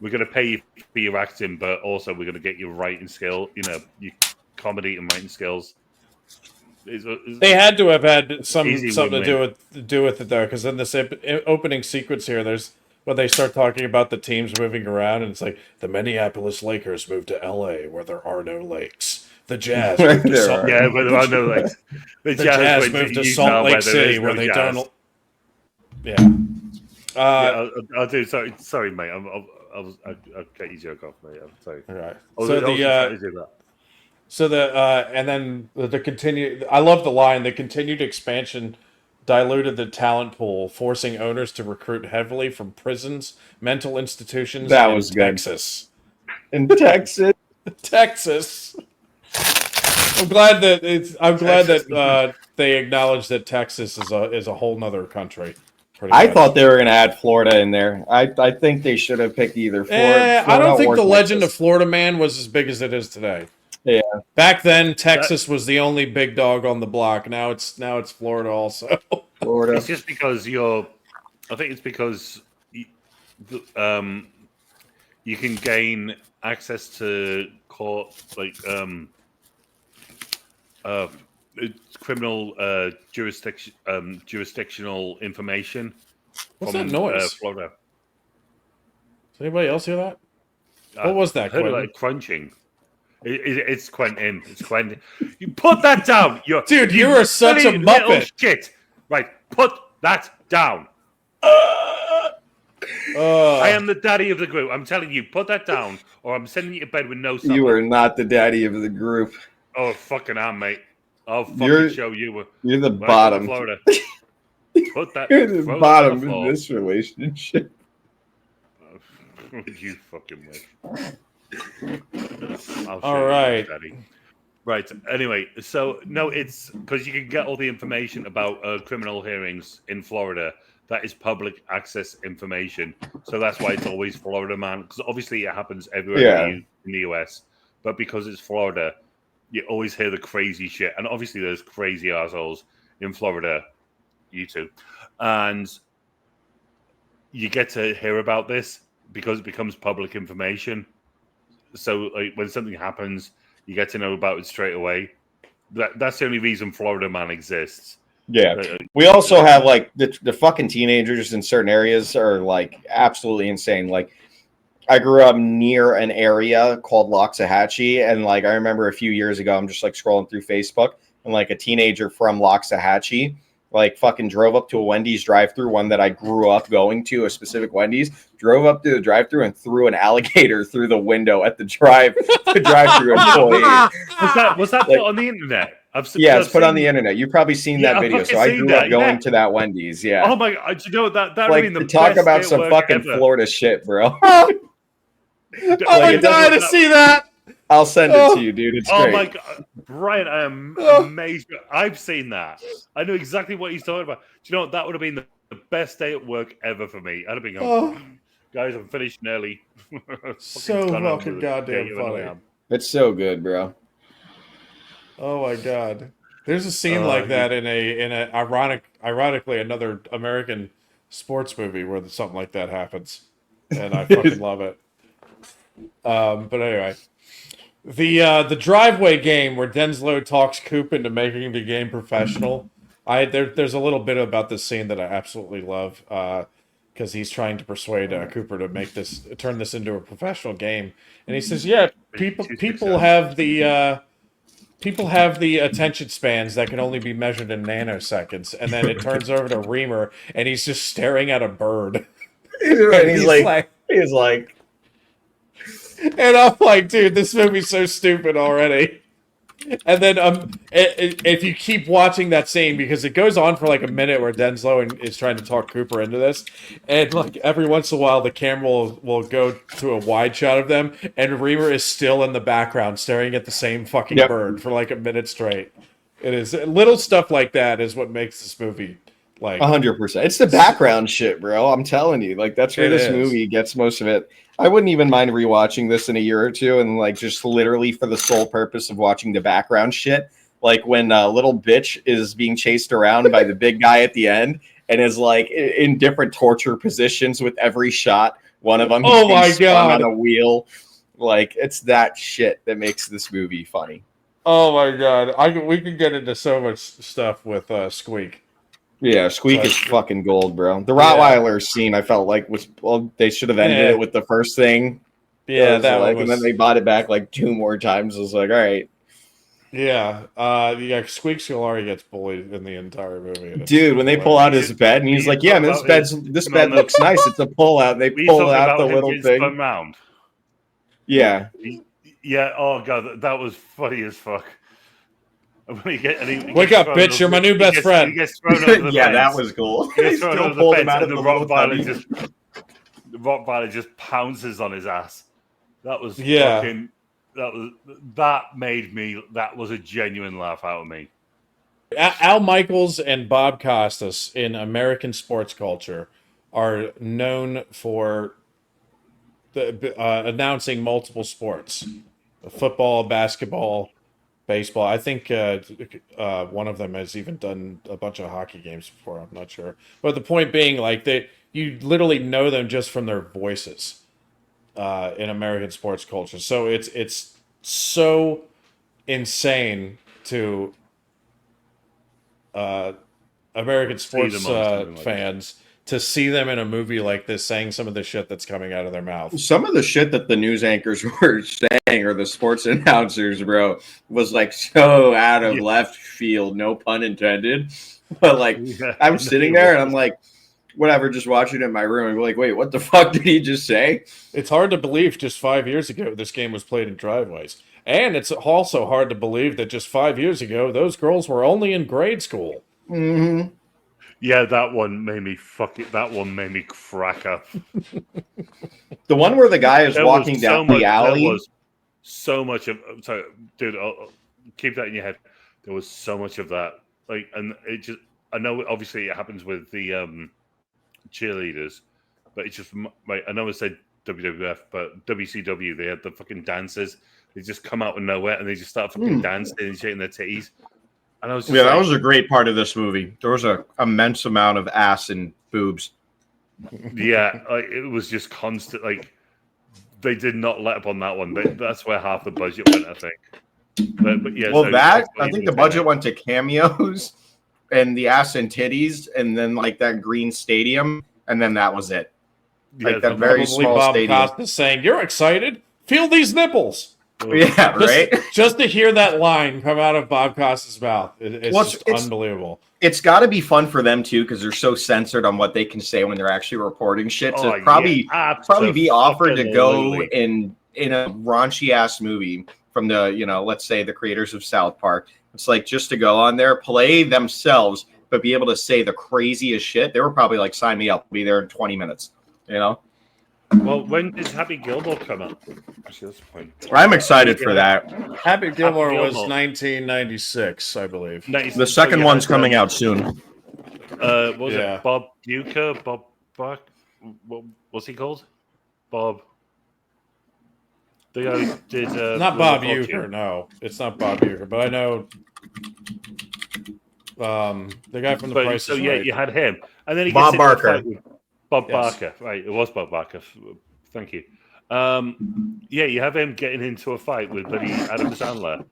we're going to pay you for your acting, but also we're going to get your writing skill. You know, your comedy and writing skills. They had to have had something win-win. to do with it though, because in this opening sequence here, there's when they start talking about the teams moving around, and it's like the Minneapolis Lakers moved to L.A. where there are no lakes. The Jazz moved to Salt Lake. Yeah, but there are no lakes. The Jazz moved to Salt Lake City where they don't. Yeah. I'll do. Sorry, mate. I'll get you joke off, mate. I'm sorry. All right. And then the continue. I love the line. The continued expansion diluted the talent pool, forcing owners to recruit heavily from prisons, mental institutions. That was good. Texas. In Texas. Texas. I'm glad that they acknowledge that Texas is a whole nother country. I thought they were going to add Florida in there. I think they should have picked either Florida. I don't think the legend of Florida Man was as big as it is today. Yeah. Back then, Texas was the only big dog on the block. Now it's Florida also. Florida. It's just because I think it's because you can gain access to court, like it's criminal jurisdictional information What's from that noise? Florida. Does anybody else hear that? What was that, I heard Quentin? like crunching. It's Quentin. It's Quentin. You put that down. Dude, you are such a silly little muppet. shit. Right, put that down. I am the daddy of the group. I'm telling you, put that down, or I'm sending you to bed with no supper. You are not the daddy of the group. Oh, fucking am, mate. I'll fucking show you. You're the When I bottom. go to Florida. Put that. You're the throw bottom that on the in floor. this relationship. You fucking wish. I'll show All you, right. daddy. Right. Anyway, so no, it's because you can get all the information about criminal hearings in Florida. That is public access information. So that's why it's always Florida man. Because obviously it happens everywhere in the US. But because it's Florida, you always hear the crazy shit. And obviously there's crazy assholes in Florida, you too. And you get to hear about this because it becomes public information. So like, when something happens, you get to know about it straight away. That's the only reason Florida man exists. Yeah. We also have like the fucking teenagers in certain areas are like absolutely insane. Like I grew up near an area called Loxahatchee, and like I remember a few years ago, I'm just like scrolling through Facebook, and like a teenager from Loxahatchee like fucking drove up to a Wendy's drive-through, one that I grew up going to, a specific Wendy's, drove up to the drive-through and threw an alligator through the window at the drive-through employee. Was that Like, put on the internet? It's put on the internet. You've probably seen that video. So I grew up going to that Wendy's. Yeah. Oh my god! You know that like would mean the talk best about day some at work fucking ever. Florida shit, bro. I'm Like, dying to see that. I'll send it to you, dude. It's Oh great. my god, Brian! I am amazed. I've seen that. I know exactly what he's talking about. Do you know what? That would have been the best day at work ever for me. I'd have been going, guys, I'm finishing early. So fucking goddamn funny. It's so good, bro. Oh my god. There's a scene like that in a ironically another American sports movie where something like that happens, and I fucking love it. But anyway, the driveway game where Denslow talks Coop into making the game professional. There's a little bit about this scene that I absolutely love because he's trying to persuade Cooper to turn this into a professional game, and he says, "Yeah, people have the." People have the attention spans that can only be measured in nanoseconds, and then it turns over to Reamer, and he's just staring at a bird. And he's like, and I'm like, dude, this movie's so stupid already. And then if you keep watching that scene, because it goes on for like a minute where Denslow is trying to talk Cooper into this, and like every once in a while the camera will go to a wide shot of them, and Reamer is still in the background staring at the same fucking bird for like a minute straight. It is little stuff like that is what makes this movie like 100%. It's the background shit, bro. I'm telling you, like that's where this movie gets most of it. I wouldn't even mind rewatching this in a year or two, and like just literally for the sole purpose of watching the background shit. Like when little bitch is being chased around by the big guy at the end, and is like in different torture positions with every shot. One of them, oh my god, on a wheel. Like it's that shit that makes this movie funny. Oh my god, we can get into so much stuff with Squeak. Yeah, Squeak is fucking gold, bro. The Rottweiler scene, I felt like they should have ended it with the first thing. Yeah, that like, was... and then they bought it back like 2 more times. I was like, all right. Yeah, Squeak Scolari gets bullied in the entire movie. Dude, when they pull out his bed, and he's like, "Yeah, man, this bed looks nice. It's a pull out." They pull out the little thing. Around. Yeah. Yeah. Oh god, that was funny as fuck. Wake up, bitch! You're my new best friend. He gets thrown over the yeah, fence. that was cool. He gets thrown over the fence, and the Rottweiler just pounces on his ass. That was fucking. That was a genuine laugh out of me. Al Michaels and Bob Costas in American sports culture are known for announcing multiple sports: football, basketball, baseball. I think one of them has even done a bunch of hockey games before. I'm not sure, but the point being, like you literally know them just from their voices in American sports culture. So it's so insane to American sports them on something like fans to see them in a movie like this saying some of the shit that's coming out of their mouth. Some of the shit that the news anchors were saying, or the sports announcers, bro, was like so out of left field, no pun intended. But like, I'm sitting there and I'm like, whatever, just watching it in my room and be like, wait, what the fuck did he just say? It's hard to believe just 5 years ago this game was played in driveways. And it's also hard to believe that just 5 years ago those girls were only in grade school. Mm-hmm. Yeah, that one made me That one made me crack up. The one where the guy is walking down the alley. There was so much of. Sorry, dude, I'll keep that in your head. There was so much of that. Like, and it just. I know, obviously, it happens with the cheerleaders, but it's just. Like, I know I said WWF, but WCW. They had the fucking dancers. They just come out of nowhere and they just start fucking dancing and shaking their titties. And I was just that was a great part of this movie. There was an immense amount of ass and boobs. Yeah, like, it was just constant. Like, they did not let up on that one. That's where half the budget went, I think. But yeah. Well, so I think the budget went to cameos and the ass and titties, and then like that green stadium, and then that was it. Like that very small Bob stadium. Costas saying, "You're excited? Feel these nipples." Yeah, right. Just to hear that line come out of Bob Costas' mouth, it's unbelievable. It's got to be fun for them too, because they're so censored on what they can say when they're actually reporting shit. So probably be offered to go in a raunchy ass movie from the, let's say the creators of South Park. It's like just to go on there, play themselves, but be able to say the craziest shit. They were probably like, "Sign me up, I'll be there in 20 minutes." Well, when did Happy Gilmore come out? Actually, that's the point. I'm excited for that. Happy Gilmore was 1996, I believe. The second one's coming out soon. Was it Bob Uecker? Bob Buck? What's he called? Bob. The guy who did. Not Bob Uecker, no. It's not Bob Uecker, but I know the guy from The Price is Right. You had him. And then he Bob Barker. Bob Barker, right? It was Bob Barker. Thank you. You have him getting into a fight with Buddy Adam Sandler,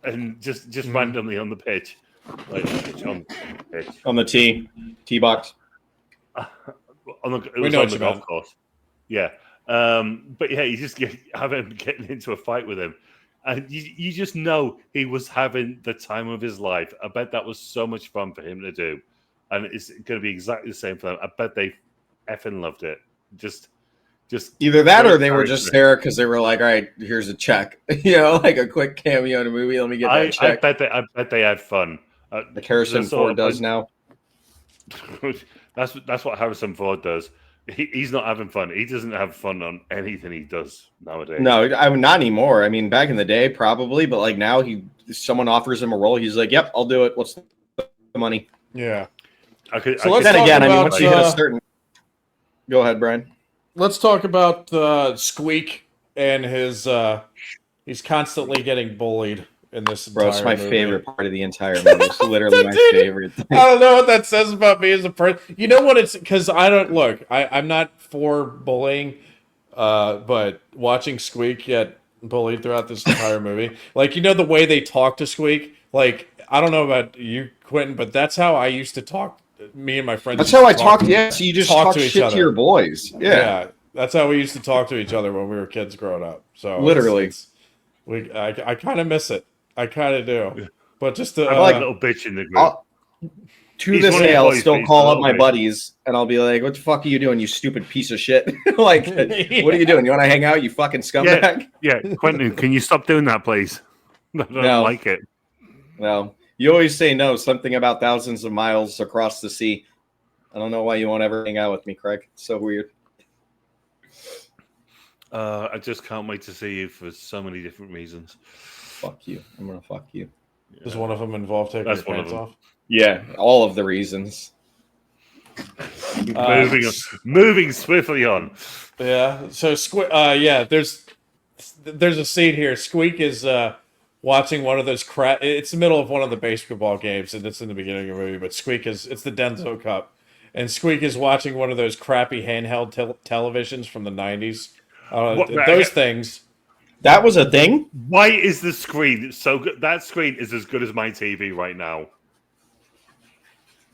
and just randomly on the pitch, like On the tee box. On the golf course. Yeah, but yeah, you have him getting into a fight with him, and you just know he was having the time of his life. I bet that was so much fun for him to do. And it's going to be exactly the same for them. I bet they effing loved it. Just either that or they were just there because they were like, "All right, here's a check." Like a quick cameo in a movie. Let me get that check. I bet they had fun. Like Harrison Ford does now. That's what Harrison Ford does. He's not having fun. He doesn't have fun on anything he does nowadays. No, I mean, not anymore. I mean, back in the day, probably, but like now, someone offers him a role, he's like, "Yep, I'll do it. What's the money?" Yeah. Once you hit a certain. Go ahead, Brian. Let's talk about Squeak and his. He's constantly getting bullied in this entire Bro, it's my movie. favorite part of the entire movie. It's literally my favorite thing. I don't know what that says about me as a person. You know what? It's because I don't look. I'm not for bullying, but watching Squeak get bullied throughout this entire movie, like the way they talk to Squeak. Like I don't know about you, Quentin, but that's how I used to talk. Me and my friends. That's how I talked. Yeah, so you just talk shit to your boys. Yeah, that's how we used to talk to each other when we were kids growing up. So literally, I kind of miss it. I kind of do. But just to, I'm like a little bitch in the group. To this day, I'll still call up my buddies and I'll be like, "What the fuck are you doing, you stupid piece of shit? Like, what are you doing? You want to hang out, you fucking scumbag?" Yeah, Quentin, can you stop doing that, please? I don't like it. No. You always say no, something about thousands of miles across the sea. I don't know why you won't ever hang out with me, Craig. It's so weird. I just can't wait to see you for so many different reasons. Fuck you. I'm going to fuck you. Does one of them involve taking your pants off? Yeah, all of the reasons. Moving swiftly on. Yeah. So there's a scene here. Squeak is watching one of those it's the middle of one of the basketball games, and it's in the beginning of the movie. But it's the Denso Cup, and Squeak is watching one of those crappy handheld televisions from the 90s. Those things. That was a thing? Why is the screen so good? That screen is as good as my TV right now.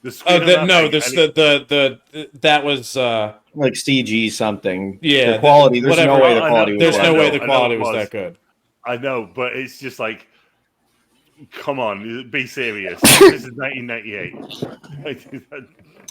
The screen that was like CG something. Yeah, the quality. There's whatever. no way the quality. There's no way the I know quality it was that good. I know, but it's just like, come on, be serious. This is 1998.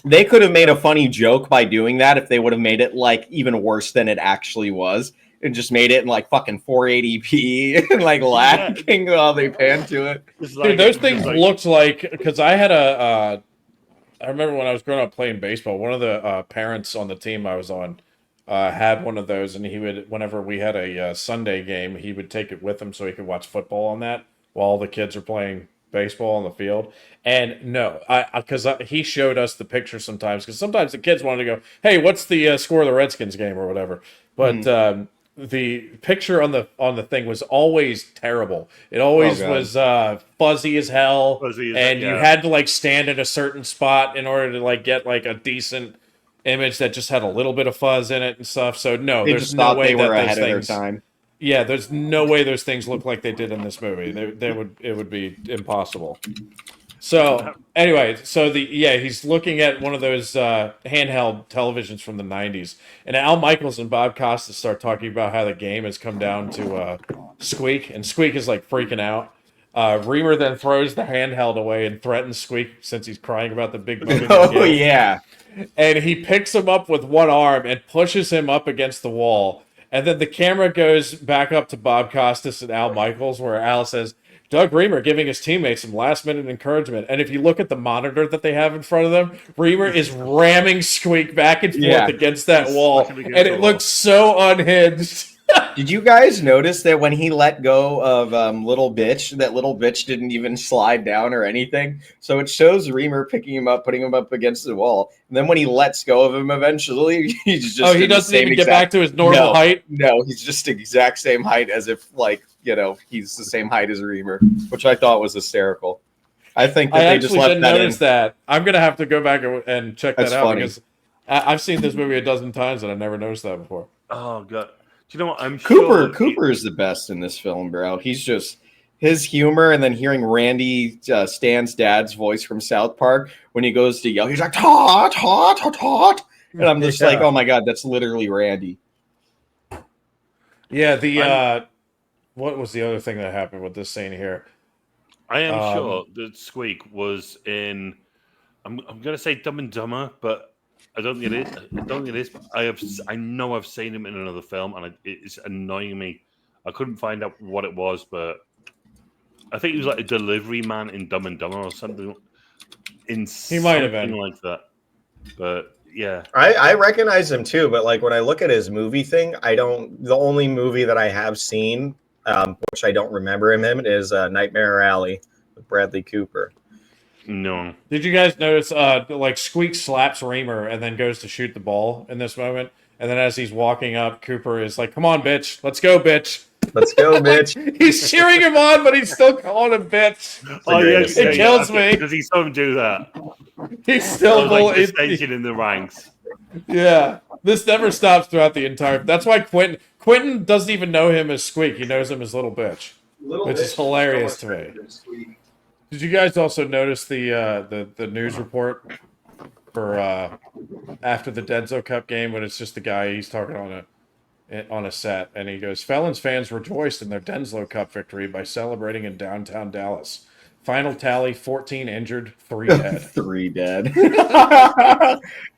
They could have made a funny joke by doing that if they would have made it like even worse than it actually was, and just made it in like fucking 480p and like lagging while they pan to it. Dude, those things looked like, because I had I remember when I was growing up playing baseball, one of the parents on the team I was on had one of those, and he would, whenever we had a Sunday game, he would take it with him so he could watch football on that while the kids are playing baseball on the field. And no, because he showed us the picture sometimes, because sometimes the kids wanted to go, hey, what's the score of the Redskins game or whatever. But the picture on the thing was always terrible. It always was fuzzy as hell, you had to like stand in a certain spot in order to like get like a decent image that just had a little bit of fuzz in it and stuff. So no, there's no way that those things. Yeah, there's no way those things look like they did in this movie. It would be impossible. So anyway, he's looking at one of those handheld televisions from the 90s, and Al Michaels and Bob Costas start talking about how the game has come down to Squeak, and Squeak is like freaking out. Reamer then throws the handheld away and threatens Squeak since he's crying about the big movie. Oh yeah, and he picks him up with one arm and pushes him up against the wall. And then the camera goes back up to Bob Costas and Al Michaels, where Al says, Doug Reamer giving his teammates some last-minute encouragement. And if you look at the monitor that they have in front of them, Reamer is ramming Squeak back and forth against that wall. And it looks so unhinged. Did you guys notice that when he let go of Little Bitch, that Little Bitch didn't even slide down or anything? So it shows Reamer picking him up, putting him up against the wall. And then when he lets go of him eventually, he's just... he doesn't even get back to his normal height? No, he's just the exact same height as if, like, he's the same height as Reamer, which I thought was hysterical. I think that they just left that in. I actually didn't notice that. I'm going to have to go back and check that out. Funny. Because I've seen this movie a dozen times and I've never noticed that before. Oh, God. Do you know what? Cooper is the best in this film, bro. He's just his humor, and then hearing Randy Stan's dad's voice from South Park when he goes to yell, he's like "Tot, tot, tot, tot," and I'm just like, oh my god, that's literally Randy. Yeah, what was the other thing that happened with this scene here? I am sure that Squeak was in. I'm gonna say Dumb and Dumber, but. I don't think it is. I know I've seen him in another film, and it's annoying me. I couldn't find out what it was, but I think he was like a delivery man in Dumb and Dumber or something. He might have been like that. But yeah, I recognize him too. But like when I look at his movie thing, I don't. The only movie that I have seen, which I don't remember him in, is Nightmare Alley with Bradley Cooper. No. Did you guys notice, like, Squeak slaps Reamer and then goes to shoot the ball in this moment? And then as he's walking up, Cooper is like, come on, bitch. Let's go, bitch. Let's go, bitch. He's cheering him on, but he's still calling him bitch. It kills me. Because he saw him do that. He's still like dissension in the ranks. Yeah. This never stops throughout the entire... That's why Quentin doesn't even know him as Squeak. He knows him as Little Bitch. Which is hilarious to me. Did you guys also notice the news report for after the Denso Cup game when it's just the guy he's talking on a set and he goes, Felons fans rejoiced in their Denso Cup victory by celebrating in downtown Dallas. Final tally: 14 injured, 3 dead. 3 dead.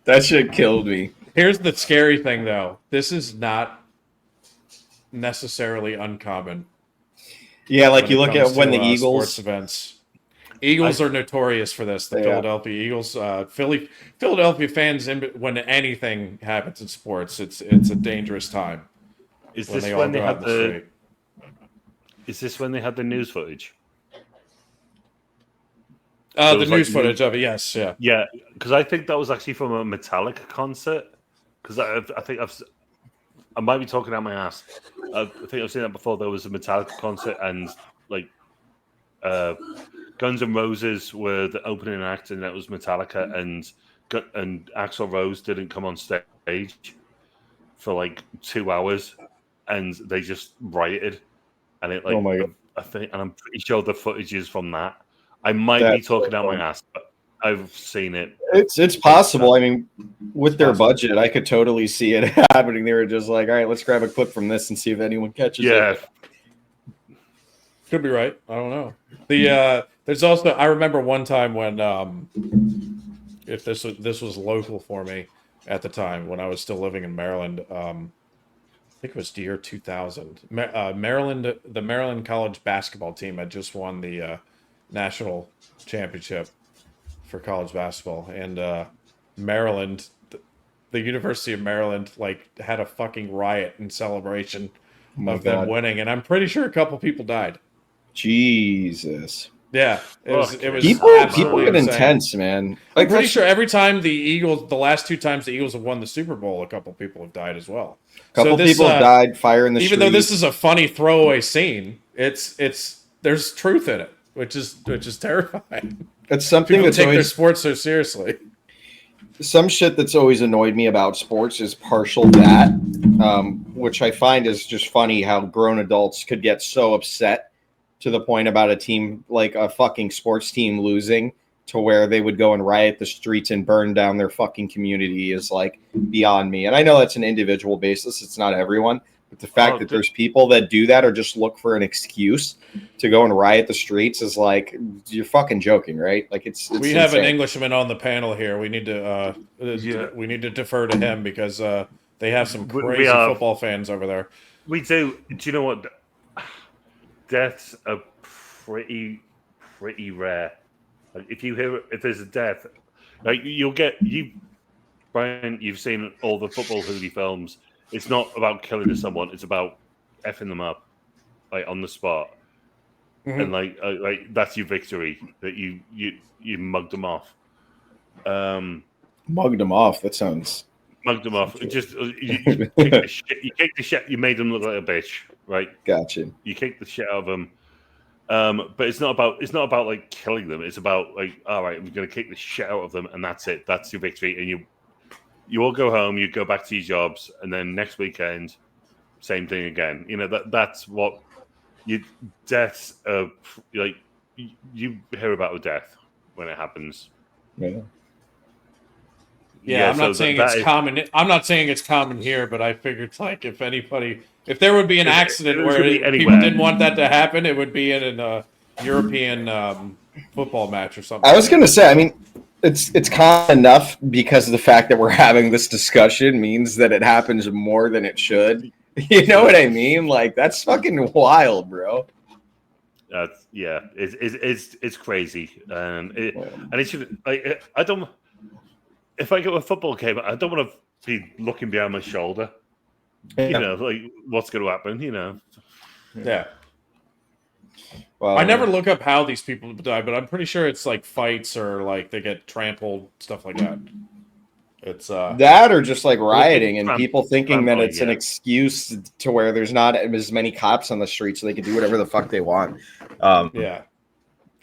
That shit killed me. Here's the scary thing, though. This is not necessarily uncommon. Yeah, like you look at when the Eagles sports events. Eagles are notorious for this. The Philadelphia Eagles, Philadelphia fans. When anything happens in sports, it's a dangerous time. Is this when they had the? Is this when they had the news footage? The news footage of it, yes, yeah, yeah. Because I think that was actually from a Metallica concert. Because I think I might be talking out my ass. I think I've seen that before. There was a Metallica concert and like. Guns N' Roses were the opening act, and that was Metallica, and Axl Rose didn't come on stage for like 2 hours, and they just rioted, and it like Oh my God. I think, and I'm pretty sure the footage is from that. I might be talking out my ass, but I've seen it. It's possible. I mean, with their budget, I could totally see it happening. They were just like, all right, let's grab a clip from this and see if anyone catches it. Could be right. I don't know. There's also, I remember one time when if this was local for me at the time when I was still living in Maryland. I think it was the year 2000. Maryland, the Maryland college basketball team had just won the national championship for college basketball, and Maryland, the University of Maryland, like had a fucking riot in celebration of them winning, and I'm pretty sure a couple people died. Jesus. Yeah, it was people get intense, man. I'm pretty sure every time the Eagles, the last 2 times the Eagles have won the Super Bowl, a couple people have died as well. A couple people have died, fire in the even street. Though this is a funny throwaway scene, it's there's truth in it, which is terrifying. It's something people that's take their sports so seriously. Some shit that's always annoyed me about sports is partial that, which I find is just funny how grown adults could get so upset to the point about a team, like a fucking sports team losing, to where they would go and riot the streets and burn down their fucking community is like beyond me. And I know that's an individual basis. It's not everyone. But the fact that there's people that do that or just look for an excuse to go and riot the streets is like, you're fucking joking, right? Like it's we have an Englishman on the panel here. We need to we need to defer to him because they have some crazy football fans over there. We do. Do you know what? Deaths are pretty rare. Like if there's a death, like Brian, you've seen all the football hoodie films. It's not about killing someone; it's about effing them up, like on the spot, and like that's your victory that you mugged them off. Mugged them off. That sounds. Mugged them off. Just you kicked the shit. You made them look like a bitch, right? Gotcha. You kicked the shit out of them. But it's not about like killing them. It's about like, all right, I'm going to kick the shit out of them, and that's it. That's your victory. And you all go home, you go back to your jobs, and then next weekend, same thing again. You know that's what deaths are like. You hear about a death when it happens. Yeah, I'm not saying it's common. I'm not saying it's common here, but I figured like if there would be an accident where people didn't want that to happen, it would be in a European football match or something. I was going to say, I mean, it's common enough because of the fact that we're having this discussion means that it happens more than it should. You know what I mean? Like that's fucking wild, bro. It's crazy, and it should. I don't. If I go to a football game, I don't want to be looking behind my shoulder. Yeah. You know, like what's going to happen, you know. Yeah. Well, I never look up how these people die, but I'm pretty sure it's like fights or like they get trampled, stuff like that. It's that or just like rioting and people thinking that it's an excuse to where there's not as many cops on the street so they can do whatever the fuck they want. Yeah.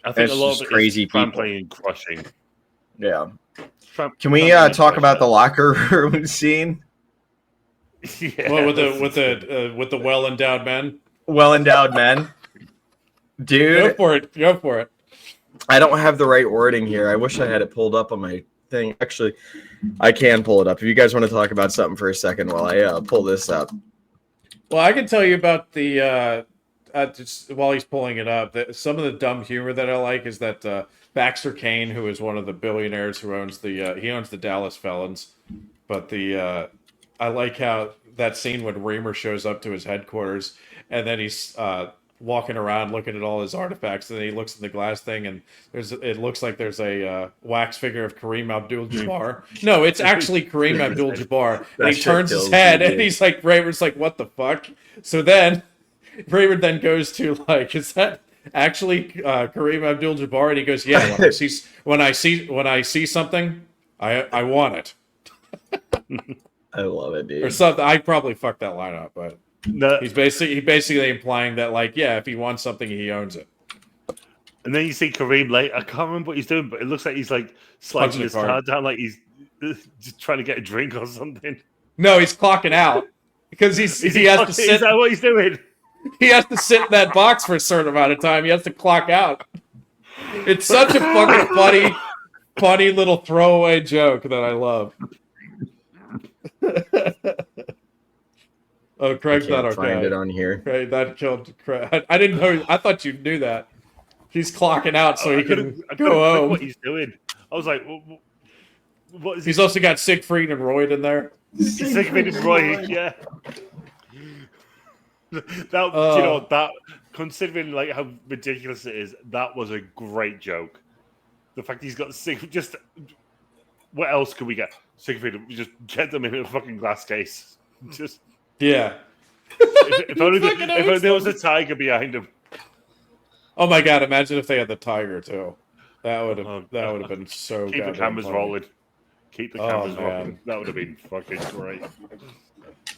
I think a lot of crazy people and crushing. Yeah. Can we talk about the locker room scene? Yeah. Well, with the well-endowed men. Well-endowed men, dude. Go for it. I don't have the right wording here. I wish I had it pulled up on my thing. Actually, I can pull it up. If you guys want to talk about something for a second while I pull this up. Well, I can tell you about the just while he's pulling it up. Some of the dumb humor that I like is that. Baxter Kane, who is one of the billionaires who owns the Dallas Felons, but I like how that scene when Reamer shows up to his headquarters and then he's walking around looking at all his artifacts, and then he looks in the glass thing and it looks like there's a wax figure of Kareem Abdul-Jabbar. No, it's actually Kareem Abdul-Jabbar, and he turns his head and he's like, Reamer's like, what the fuck? So then Reamer then goes to like, is that actually Kareem Abdul-Jabbar? And he goes, yeah, when I see something, I want it. I love it, dude. Or something. I probably fucked that line up, but he's basically implying that like, yeah, if he wants something, he owns it. And then you see Kareem like, I can't remember what he's doing, but it looks like he's like sliding his card down like he's just trying to get a drink or something. No, he's clocking out. because he has to sit. Is that what he's doing? He has to sit in that box for a certain amount of time. He has to clock out. It's such a fucking funny little throwaway joke that I love. Oh, Craig's not okay. Find it on here. Craig, that killed Craig. I didn't know. I thought you knew that. He's clocking out so he can go home. What he's doing? I was like, what is? He's also got Siegfried and Royd in there. Siegfried and Royd, yeah. That you know that considering like how ridiculous it is, that was a great joke. The fact he's got Siegfried, just what else could we get? Siegfried, just get them in a fucking glass case. Just yeah. If only there was a tiger behind him. Oh my god! Imagine if they had the tiger too. That would have been so. Keep the cameras rolling. Keep the cameras rolling. That would have been fucking great.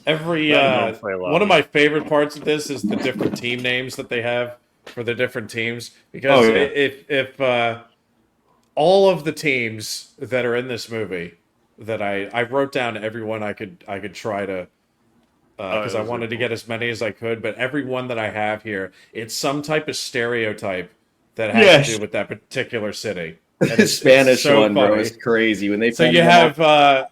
One of my favorite parts of this is the different team names that they have for the different teams, because if all of the teams that are in this movie that I wrote down everyone I could try to because I wanted to get as many as I could, but every one that I have here, it's some type of stereotype that has to do with that particular city. The Spanish one, bro, is crazy when they. So you have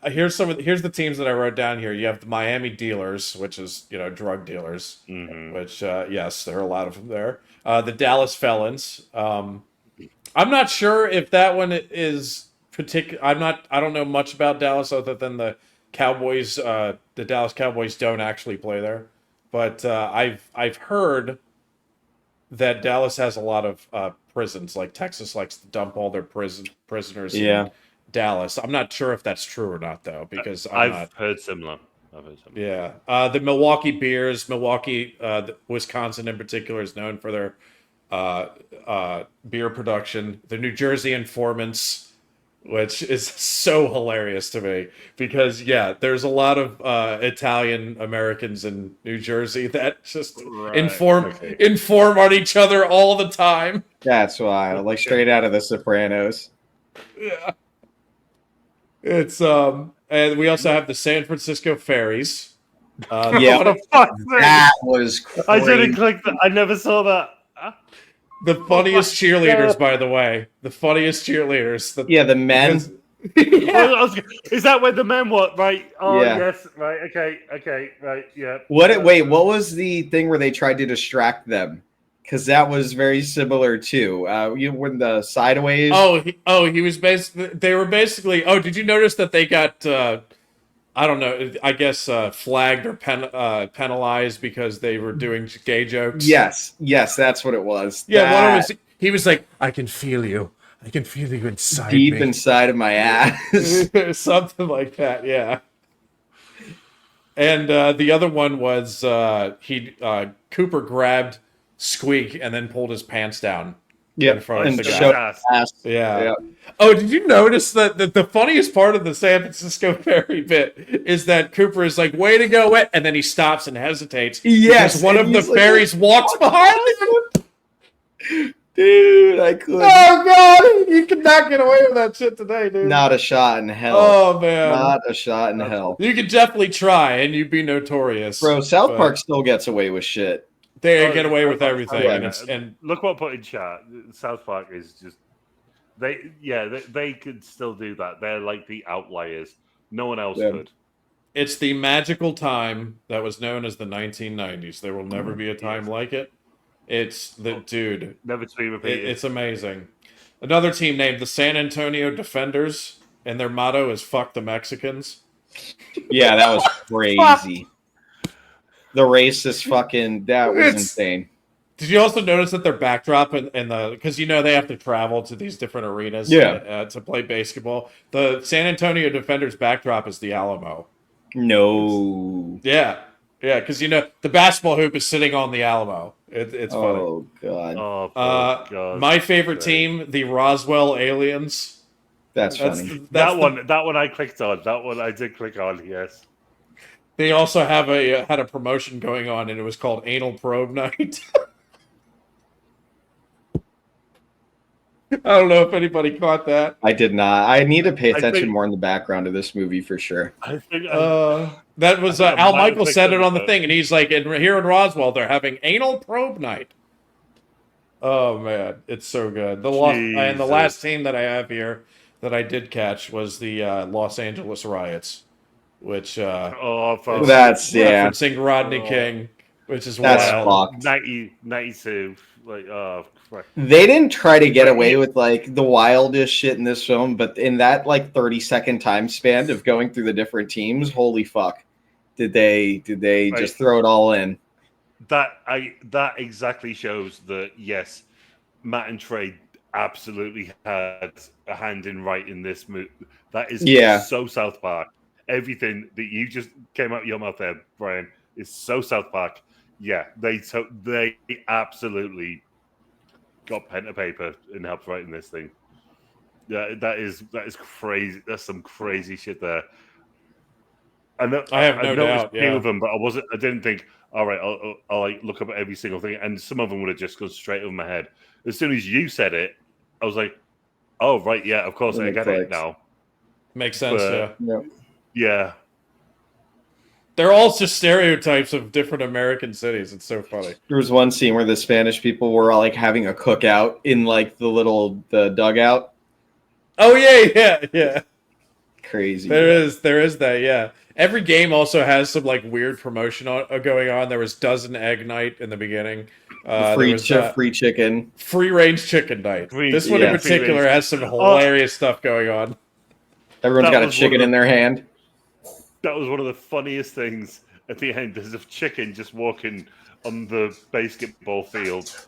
here's the teams that I wrote down here. You have the Miami Dealers, which is drug dealers, which yes, there are a lot of them there. The Dallas Felons. I'm not sure if that one is particular. I don't know much about Dallas other than the Cowboys. The Dallas Cowboys don't actually play there, but I've heard that Dallas has a lot of prisons. Like Texas likes to dump all their prisoners in Dallas. I'm not sure if that's true or not, though, because I've heard similar. Yeah. The Milwaukee Beers, Wisconsin in particular, is known for their beer production. The New Jersey Informants, which is so hilarious to me because, there's a lot of Italian Americans in New Jersey that just inform on each other all the time. That's why, like straight out of The Sopranos. Yeah. It's and we also have the San Francisco Ferries. What the fuck? That was crazy. I didn't click that. I never saw that. The funniest cheerleaders, by the way. The funniest cheerleaders. The men. Is that where the men were? Right. Oh, yes. Right. Okay. Right. Yeah. Wait, what was the thing where they tried to distract them? Because that was very similar too. When the sideways. He was basically. They were basically. Oh, did you notice that they got? I don't know. I guess flagged or penalized because they were doing gay jokes. Yes, that's what it was. Yeah, one was. He was like, "I can feel you. I can feel you inside deep me. inside of my ass." Something like that. Yeah. And the other one was Cooper grabbed Squeak and then pulled his pants down. Yeah, in front of the guy. Yeah. Oh, did you notice that the funniest part of the San Francisco Ferry bit is that Cooper is like, "Way to go," and then he stops and hesitates. Yes, because one of the ferries walks behind him. Dude, I couldn't. Oh god, you could not get away with that shit today, dude. Not a shot in hell. Oh man, not a shot in hell. You could definitely try, and you'd be notorious. Bro, South Park still gets away with shit. They get away with everything, and look what I put in chat. South Park is just they could still do that. They're like the outliers. No one else could. It's the magical time that was known as the 1990s. There will never be a time like it. It's dude. Never to be repeated. It's amazing. Another team named the San Antonio Defenders, and their motto is "Fuck the Mexicans." Yeah, that was crazy. The racist fucking that was insane. Did you also notice that their backdrop and because they have to travel to these different arenas to play basketball? The San Antonio Defenders backdrop is the Alamo. No. Yeah, because the basketball hoop is sitting on the Alamo. It's funny. Oh god. Oh god. My favorite team, the Roswell Aliens. That's funny. That one I clicked on. That one I did click on. Yes. They also had a promotion going on, and it was called Anal Probe Night. I don't know if anybody caught that. I did not. I need to pay attention more in the background of this movie for sure. I think that was Al Michael said it on the thing, and he's like, here in Roswell, they're having anal probe night. Oh man, it's so good. And the last team that I have here that I did catch was the Los Angeles Riots, which that's referencing Rodney King, which is wild. 92, like They didn't try to get away with like the wildest shit in this film, but in that like 30-second time span of going through the different teams, holy fuck, did they just throw it all in? That exactly shows that yes, Matt and Trey absolutely had a hand in writing this movie. That is so South Park. Everything that you just came out of your mouth there, Brian, is so South Park. Yeah, they absolutely got pen to paper and helped writing this thing. Yeah, that is crazy. That's some crazy shit there. I have no doubt. Of them, but I didn't think. All right, I'll like look up at every single thing, and some of them would have just gone straight over my head. As soon as you said it, I was like, "Oh right, yeah, of course I get it now." Makes sense. Yeah. They're all just stereotypes of different American cities. It's so funny. There was one scene where the Spanish people were all like having a cookout in like the dugout. Oh yeah. Crazy. There is that. Yeah. Every game also has some like weird promotion going on. There was dozen egg night in the beginning. Free chicken. Free range chicken night. This one in particular has some hilarious stuff going on. Everyone's got a chicken in their hand. That was one of the funniest things at the end. There's a chicken just walking on the BASEketball field,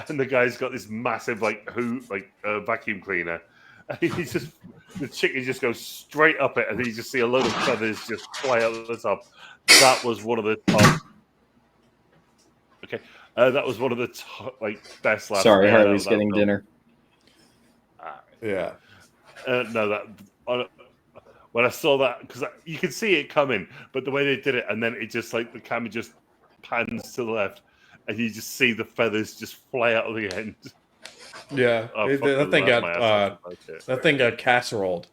and the guy's got this massive vacuum cleaner. And the chicken just goes straight up it, and then you just see a load of feathers just fly out of the top. That was one of the top. Okay, that was one of the top, best laughs. Sorry, Harley's getting dinner. Yeah. When I saw that, because you could see it coming, but the way they did it, and then it just the camera just pans to the left, and you just see the feathers just fly out of the end. Yeah, that thing got casseroled.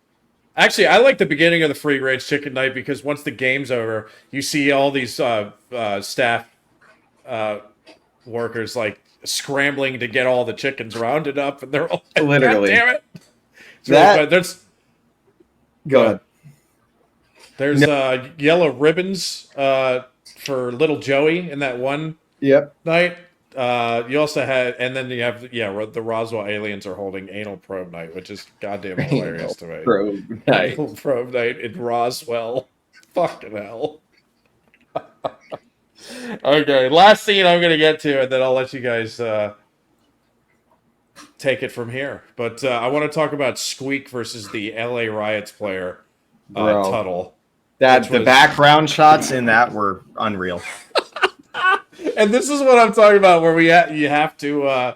Actually, I like the beginning of the free range chicken night because once the game's over, you see all these staff workers scrambling to get all the chickens rounded up, and they're all literally. God damn it! Really Go ahead. There's yellow ribbons for little Joey in that one night. You also had, and then you have the Roswell aliens are holding anal probe night, which is goddamn hilarious to me. Anal probe night in Roswell. Fucking hell. Okay, last scene I'm gonna get to, and then I'll let you guys take it from here. But I want to talk about Squeak versus the LA Riots player, Tuttle. The background shots in that were unreal. And this is what I'm talking about, where you have to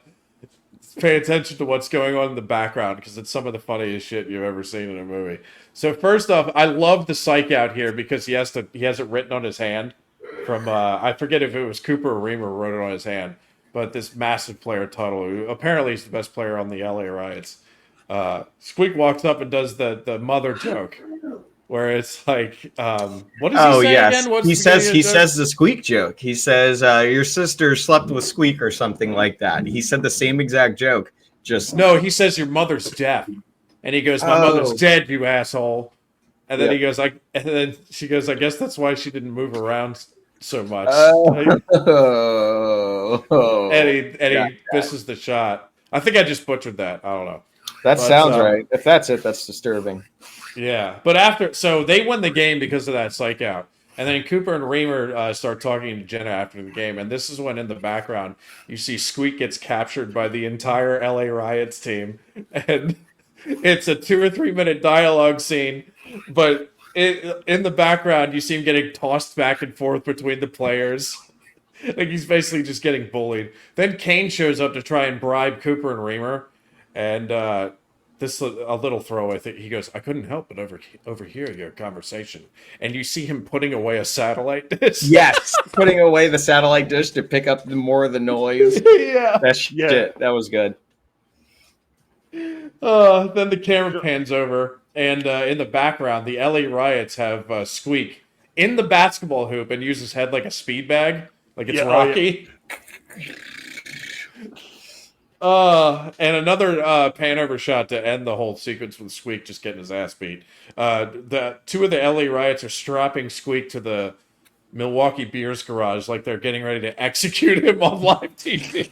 pay attention to what's going on in the background, because it's some of the funniest shit you've ever seen in a movie. So first off, I love the psych out here because he has it written on his hand from I forget if it was Cooper or Reamer wrote it on his hand, but this massive player Tuttle, who apparently is the best player on the LA Riots. Squeak walks up and does the mother joke, where it's like, what does he say again? He says the Squeak joke. He says, your sister slept with Squeak or something like that. He said the same exact joke. No, he says your mother's deaf. And he goes, my mother's dead, you asshole. And then he goes, and then she goes, I guess that's why she didn't move around so much. And he misses the shot. I think I just butchered that. I don't know. That sounds right. If that's it, that's disturbing. Yeah, but so they win the game because of that psych out. And then Cooper and Reamer start talking to Jenna after the game. And this is when in the background, you see Squeak gets captured by the entire LA Riots team. And it's a 2 or 3 minute dialogue scene. But in the background, you see him getting tossed back and forth between the players. He's basically just getting bullied. Then Kane shows up to try and bribe Cooper and Reamer. And this a little throwaway thing. He goes, I couldn't help but overhear your conversation. And you see him putting away a satellite dish. Yes, putting away the satellite dish to pick up more of the noise. Yeah. That was good. Then the camera pans over, and in the background, the LA Riots have Squeak in the basketball hoop and use his head like a speed bag, like it's Rocky. And another pan over shot to end the whole sequence with Squeak just getting his ass beat. The two of the LA Riots are strapping Squeak to the Milwaukee Beers garage like they're getting ready to execute him on live TV.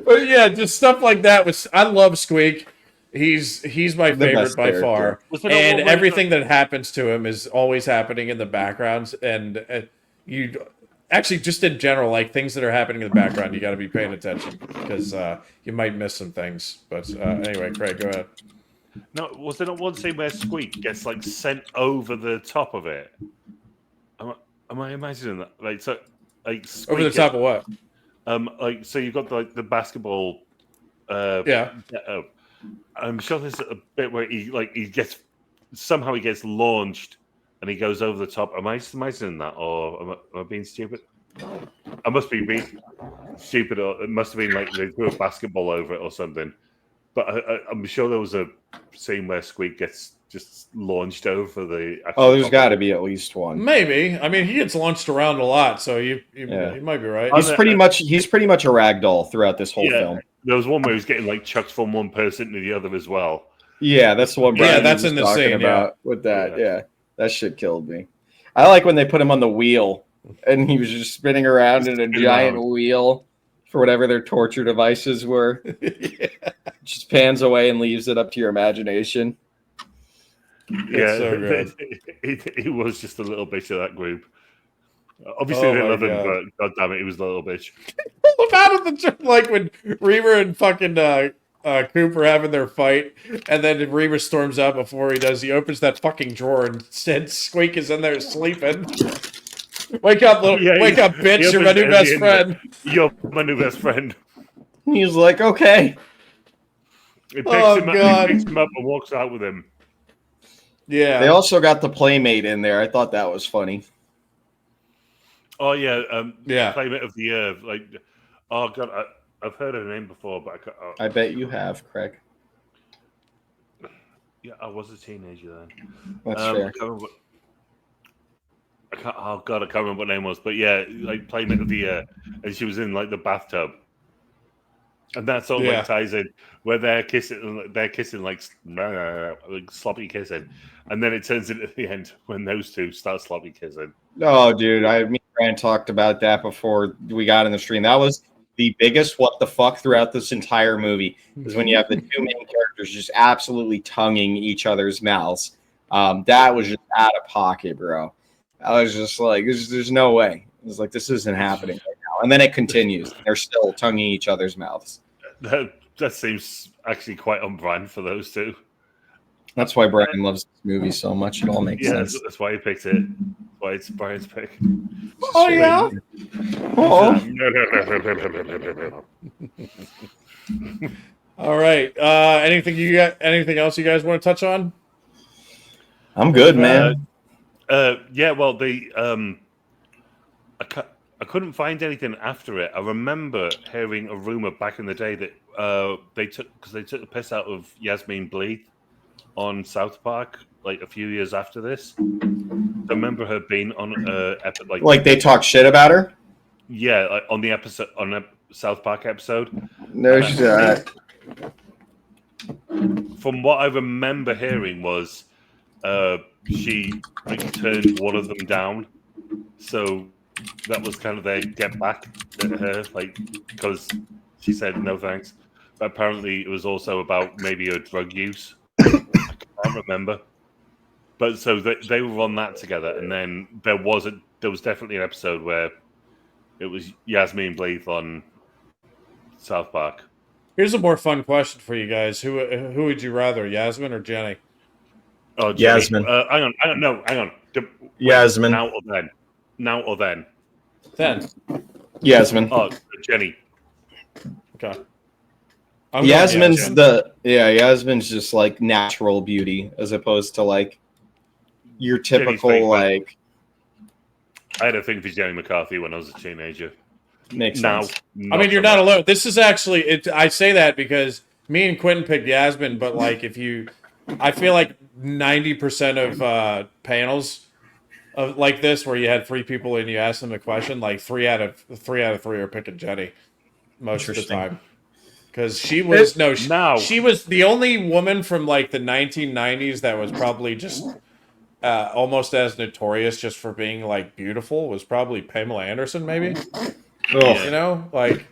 But yeah, just stuff like that. I love Squeak. He's my favorite by far, and everything that happens to him is always happening in the background. And you actually, just in general, like things that are happening in the background, you got to be paying attention because you might miss some things. But anyway, Craig, go ahead. No, was there not one scene where Squeak gets like sent over the top of it? Am I imagining that? Like Squeak Over the top of what? Like so you've got the basketball. Yeah. I'm sure there's a bit where he gets launched and he goes over the top. Am I imagining that, or am I being stupid? I must be being stupid, or it must have been like they threw a basketball over it or something. But I'm sure there was a scene where Squeak gets just launched over the. There's got to be at least one. Maybe. I mean, he gets launched around a lot, so you might be right. He's pretty much a ragdoll throughout this whole film. There was one where he was getting like chucked from one person to the other as well. Yeah, that's the one. Brian that's was in the talking scene about with that. Yeah, that shit killed me. I like when they put him on the wheel and he was just spinning around in a giant wheel for whatever their torture devices were. Just pans away and leaves it up to your imagination. Yeah, so good. He was just a little bitch of that group. Obviously, they love him, but God damn it, he was a little bitch. Look out of the like when Reaver and fucking Cooper having their fight, and then Reaver storms out before he does. He opens that fucking drawer and said, "Squeak is in there sleeping." Wake up, wake up, bitch! You're my new best friend. You're my new best friend. He's like, okay. He picks him up and walks out with him. Yeah. They also got the Playmate in there. I thought that was funny. Oh yeah, Playmate of the Year. Like, oh god, I've heard her name before, but I bet you have, Craig. Yeah, I was a teenager then. That's fair. I can't remember what her name was, but yeah, like Playmate of the Year, and she was in like the bathtub, and that sort of like ties in where they're kissing like sloppy kissing, and then it turns into the end when those two start sloppy kissing. Oh, dude, me and Brian talked about that before we got in the stream. That was the biggest what the fuck throughout this entire movie, is when you have the two main characters just absolutely tonguing each other's mouths. That was just out of pocket, bro. I was just like, there's no way. It was like, this isn't happening right now. And then it continues. They're still tonguing each other's mouths. That seems actually quite on brand for those two. That's why Brian loves this movie so much. It all makes sense. That's why he picked it. That's why it's Brian's pick. Oh, yeah? Oh. All right. Anything else you guys want to touch on? I'm good, man. Well, I couldn't find anything after it. I remember hearing a rumor back in the day that they took the piss out of Yasmin Bleeth on South Park like a few years after this. I remember her being on like they talk shit about her. Yeah, like on a South Park episode. No shit. From what I remember hearing was she turned one of them down, so that was kind of their get back at her, like, because she said no thanks. But apparently it was also about maybe her drug use. I can't remember. But so they were on that together, and then there was definitely an episode where it was Yasmin Bleeth on South Park. Here's a more fun question for you guys: Who would you rather, Yasmin or Jenny? Oh, Jenny. Yasmin. Hang on. Yasmin. Now or then? Then. Yasmin. Oh, Jenny. Okay. Yasmin's Yasmin's just like natural beauty as opposed to like your typical like. I had a thing for Jenny McCarthy when I was a teenager. Makes now. sense. I mean, you're not alone. This is actually, I say that because me and Quentin picked Yasmin, but like I feel like 90% of panels of like this where you had 3 people and you asked them a question, like 3 out of 3 are picking Jenny most of the time. Because she was she was the only woman from like the 1990s that was probably just almost as notorious just for being like beautiful was probably Pamela Anderson, maybe. Oh, You know, like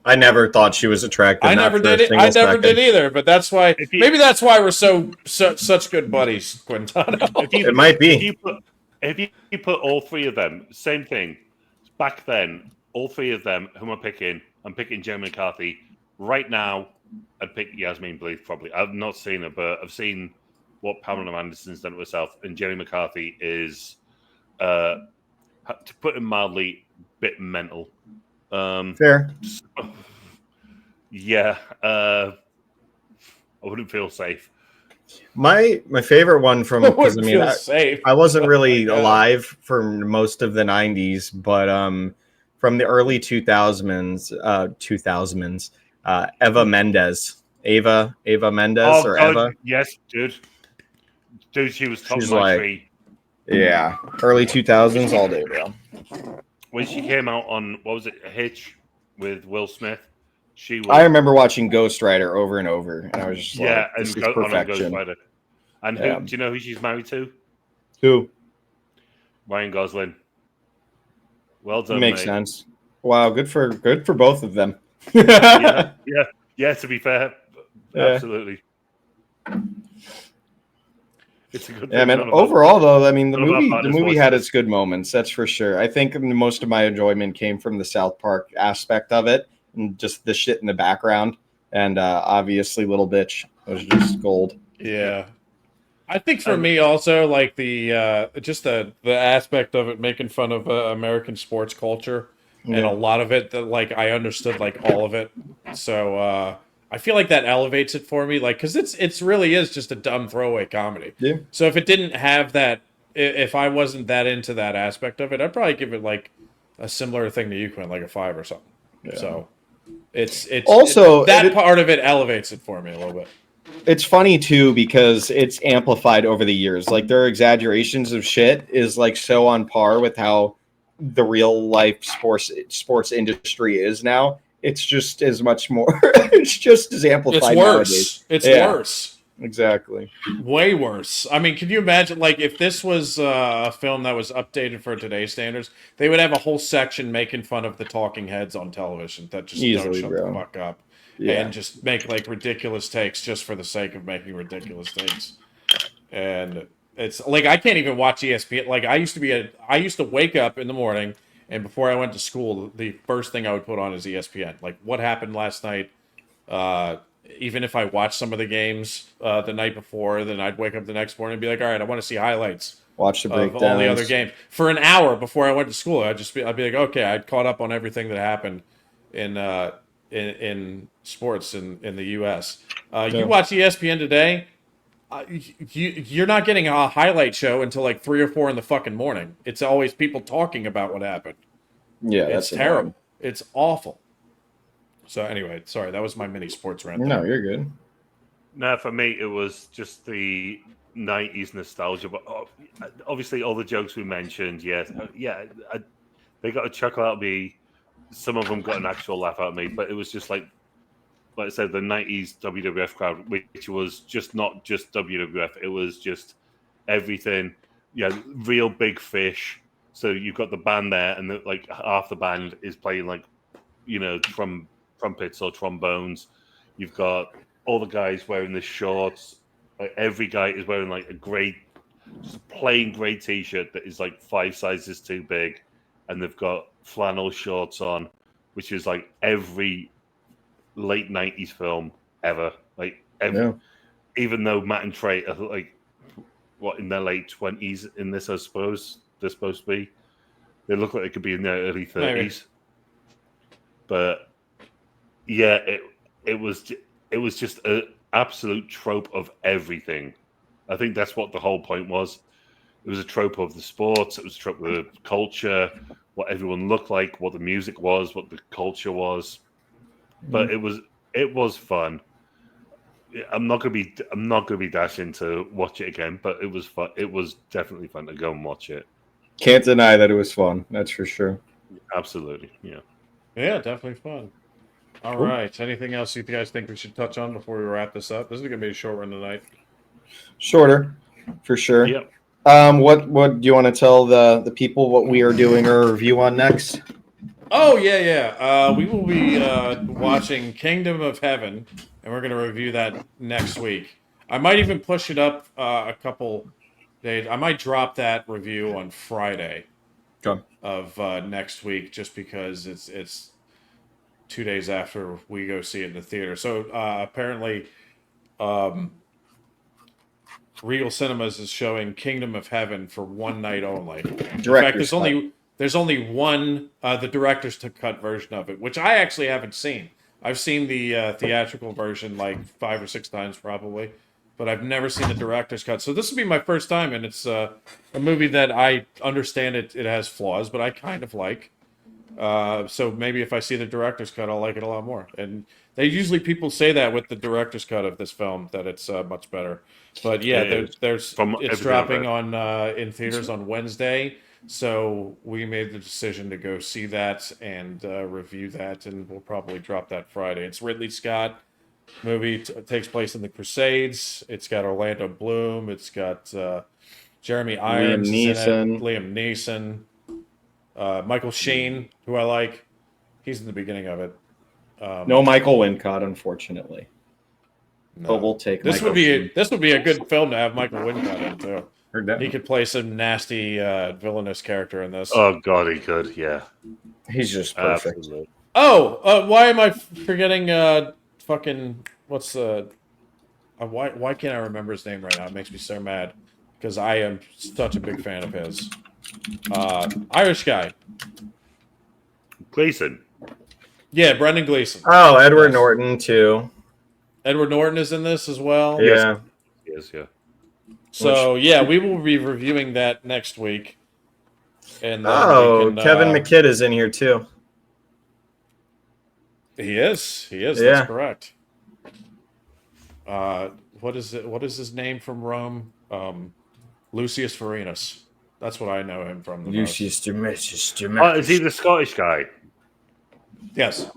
I never thought she was attractive. I never did it. I never did either. But that's why maybe that's why we're such good buddies, Quintana. It might be. If you put all 3 of them, same thing. Back then, all 3 of them, whom I'm picking Jenny McCarthy. Right now, I'd pick Yasmin Bleeth probably. I've not seen her, but I've seen what Pamela Anderson's done to herself, and Jenny McCarthy is, to put it mildly, a bit mental. Fair. Yeah, I wouldn't feel safe. My favorite one from, because I mean I wasn't really alive for most of the 90s, but from the early 2000s, Eva Mendes. Eva Mendes or God, Eva? Yes, dude, she was top She's of my like, tree. Yeah, early 2000s all day, bro. When she came out on, what was it, Hitch with Will Smith? I remember watching Ghost Rider over and over, and I was just like, this is perfection. And who, do you know who she's married to? Who? Ryan Gosling. Well done, Makes mate. sense. Wow, good for both of them. yeah. To be fair, absolutely. It's a good. Yeah, man. Overall, though, I mean, the movie had its good moments. That's for sure. I think most of my enjoyment came from the South Park aspect of it, and just the shit in the background, and obviously, Little Bitch was just gold. Yeah. I think for me also, like the just the aspect of it making fun of American sports culture, and a lot of it that like I understood like all of it. So I feel like that elevates it for me, like because it's really is just a dumb throwaway comedy. Yeah. So if it didn't have that, if I wasn't that into that aspect of it, I'd probably give it like a similar thing to you, Quinn, like a 5 or something. Yeah. So it's also that part of it elevates it for me a little bit. It's funny too because it's amplified over the years. Like their exaggerations of shit is like so on par with how the real life sports industry is now. It's just as much more. It's just as amplified. It's worse. Nowadays. It's worse. Exactly. Way worse. I mean, can you imagine, like, if this was a film that was updated for today's standards, they would have a whole section making fun of the talking heads on television that just don't shut the fuck up. Yeah. And just make, like, ridiculous takes just for the sake of making ridiculous takes. And it's, like, I can't even watch ESPN. Like, I used to wake up in the morning, and before I went to school, the first thing I would put on is ESPN. Like, what happened last night? Even if I watched some of the games the night before, then I'd wake up the next morning and be like, all right, I want to see highlights. Watch the breakdowns of all the other games. For an hour before I went to school, I'd be like, okay, I'd caught up on everything that happened in sports in the U.S. You watch ESPN today, you're not getting a highlight show until like 3 or 4 in the fucking morning. It's always people talking about what happened. Yeah, it's terrible. It's awful. So anyway, sorry, that was my mini sports rant. No, you're good. No, for me, it was just the 90s nostalgia. But obviously, all the jokes we mentioned, they got a chuckle out of me. Some of them got an actual laugh out of me. But it was just like I said, the 90s WWF crowd, which was just not just WWF. It was just everything. Yeah, real big fish. So you've got the band there, and like half the band is playing like, trumpets or trombones. You've got all the guys wearing the shorts. Like every guy is wearing like a just plain grey t-shirt that is like 5 sizes too big, and they've got flannel shorts on, which is like every late 90s film ever. Like even though Matt and Trey are like in their late 20s in this, I suppose they're supposed to be. They look like they could be in their early 30s. Maybe. But yeah, it was just an absolute trope of everything. I think that's what the whole point was. It was a trope of the sports. It was a trope of the culture, what everyone looked like, what the music was, what the culture was. But it was fun. I'm not gonna be dashing to watch it again, but it was fun. It was definitely fun to go and watch it. Can't deny that it was fun. That's for sure. Absolutely, yeah. Yeah, definitely fun. All right. Anything else you guys think we should touch on before we wrap this up? This is gonna be a short one tonight. Shorter, for sure. Yep. What do you want to tell the people what we are doing our review on next? Oh yeah. We will be watching Kingdom of Heaven, and we're gonna review that next week. I might even push it up a couple days. I might drop that review on Friday of next week, just because it's 2 days after we go see it in the theater. So apparently, Regal Cinemas is showing Kingdom of Heaven for one night only. In fact, there's only one the director's cut version of it, which I actually haven't seen. I've seen the theatrical version like 5 or 6 times probably, but I've never seen the director's cut. So this will be my first time, and it's a movie that I understand it has flaws, but I kind of like. So maybe if I see the director's cut, I'll like it a lot more. And people say that with the director's cut of this film, that it's much better. But yeah, it's dropping on in theaters on Wednesday. So we made the decision to go see that and review that, and we'll probably drop that Friday. It's Ridley Scott movie. Takes place in the Crusades. It's got Orlando Bloom. It's got Jeremy Irons, Liam Neeson, Michael Sheen, who I like. He's in the beginning of it. No Michael Wincott, unfortunately. No. But we'll take this. This would be a good film to have Michael Wincott in too. Heard that. He could play some nasty villainous character in this. Oh God, he could. Yeah, he's just perfect. Absolutely. Oh, why am I forgetting? Fucking what's the? Why can't I remember his name right now? It makes me so mad because I am such a big fan of his. Irish guy. Gleason. Yeah, Brendan Gleeson. Oh, Edward Norton too. Edward Norton is in this as well. Yeah. Yes, yeah. So yeah, we will be reviewing that next week. And then Kevin McKidd is in here too. He is. Yeah. That's correct. What is it? What is his name from Rome? Lucius Farinus. That's what I know him from. Lucius Domitius. Oh, is he the Scottish guy? Yes.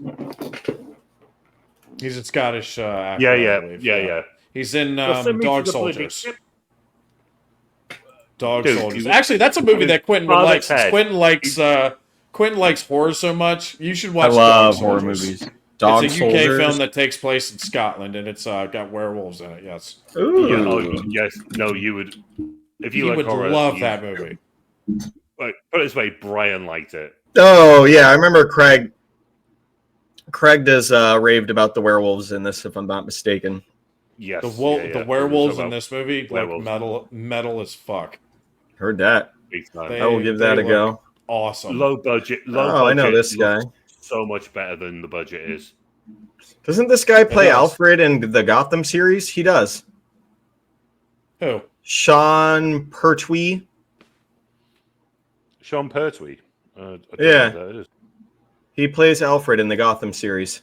He's a Scottish actor. Yeah. He's in Dog Soldiers. Dog Dude, Soldiers. Actually, that's a movie that Quentin would like. Quentin likes horror so much. You should watch. I love horror movies. Dog it's a UK film that takes place in Scotland, and it's got werewolves in it. Yes. Ooh. Yeah, yes. No, you would. If you like horror, love that movie. Like, put it this way, Brian liked it. Oh yeah, I remember Craig. Craig does raved about the werewolves in this, if I'm not mistaken. Yes. The werewolves in this movie look metal as fuck. Heard that. I will give that a go. Awesome. Low budget. I know this guy. So much better than the budget is. Doesn't this guy play Alfred in the Gotham series? He does. Who? Sean Pertwee. Sean Pertwee. Yeah. He plays Alfred in the Gotham series.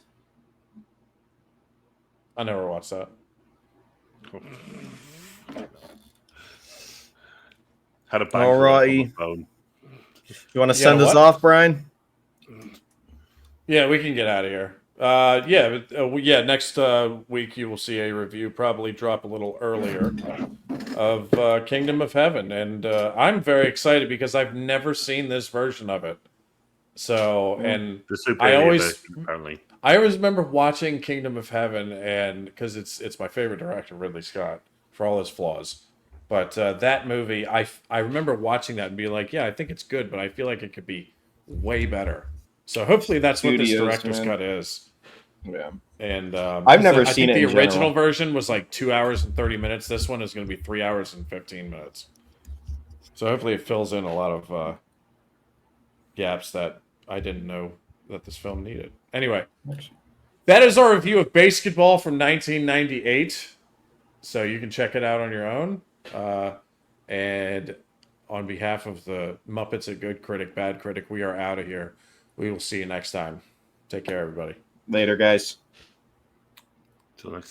I never watched that. Had a bank All right. phone. You want to send us off, Brian? Yeah, we can get out of here. Next week you will see a review, probably drop a little earlier, of Kingdom of Heaven. And I'm very excited because I've never seen this version of it. So, and I always remember watching Kingdom of Heaven, and because it's my favorite director, Ridley Scott, for all his flaws. But that movie, I remember watching that and being like, yeah, I think it's good, but I feel like it could be way better. So hopefully that's what this director's cut is. Yeah. And I've never seen it. The original version was like 2 hours and 30 minutes. This one is going to be 3 hours and 15 minutes. So hopefully it fills in a lot of gaps that I didn't know that this film needed. Anyway, that is our review of BASEketball from 1998. So you can check it out on your own. And on behalf of the Muppets at Good Critic, Bad Critic, we are out of here. We will see you next time. Take care, everybody. Later, guys. Till next time.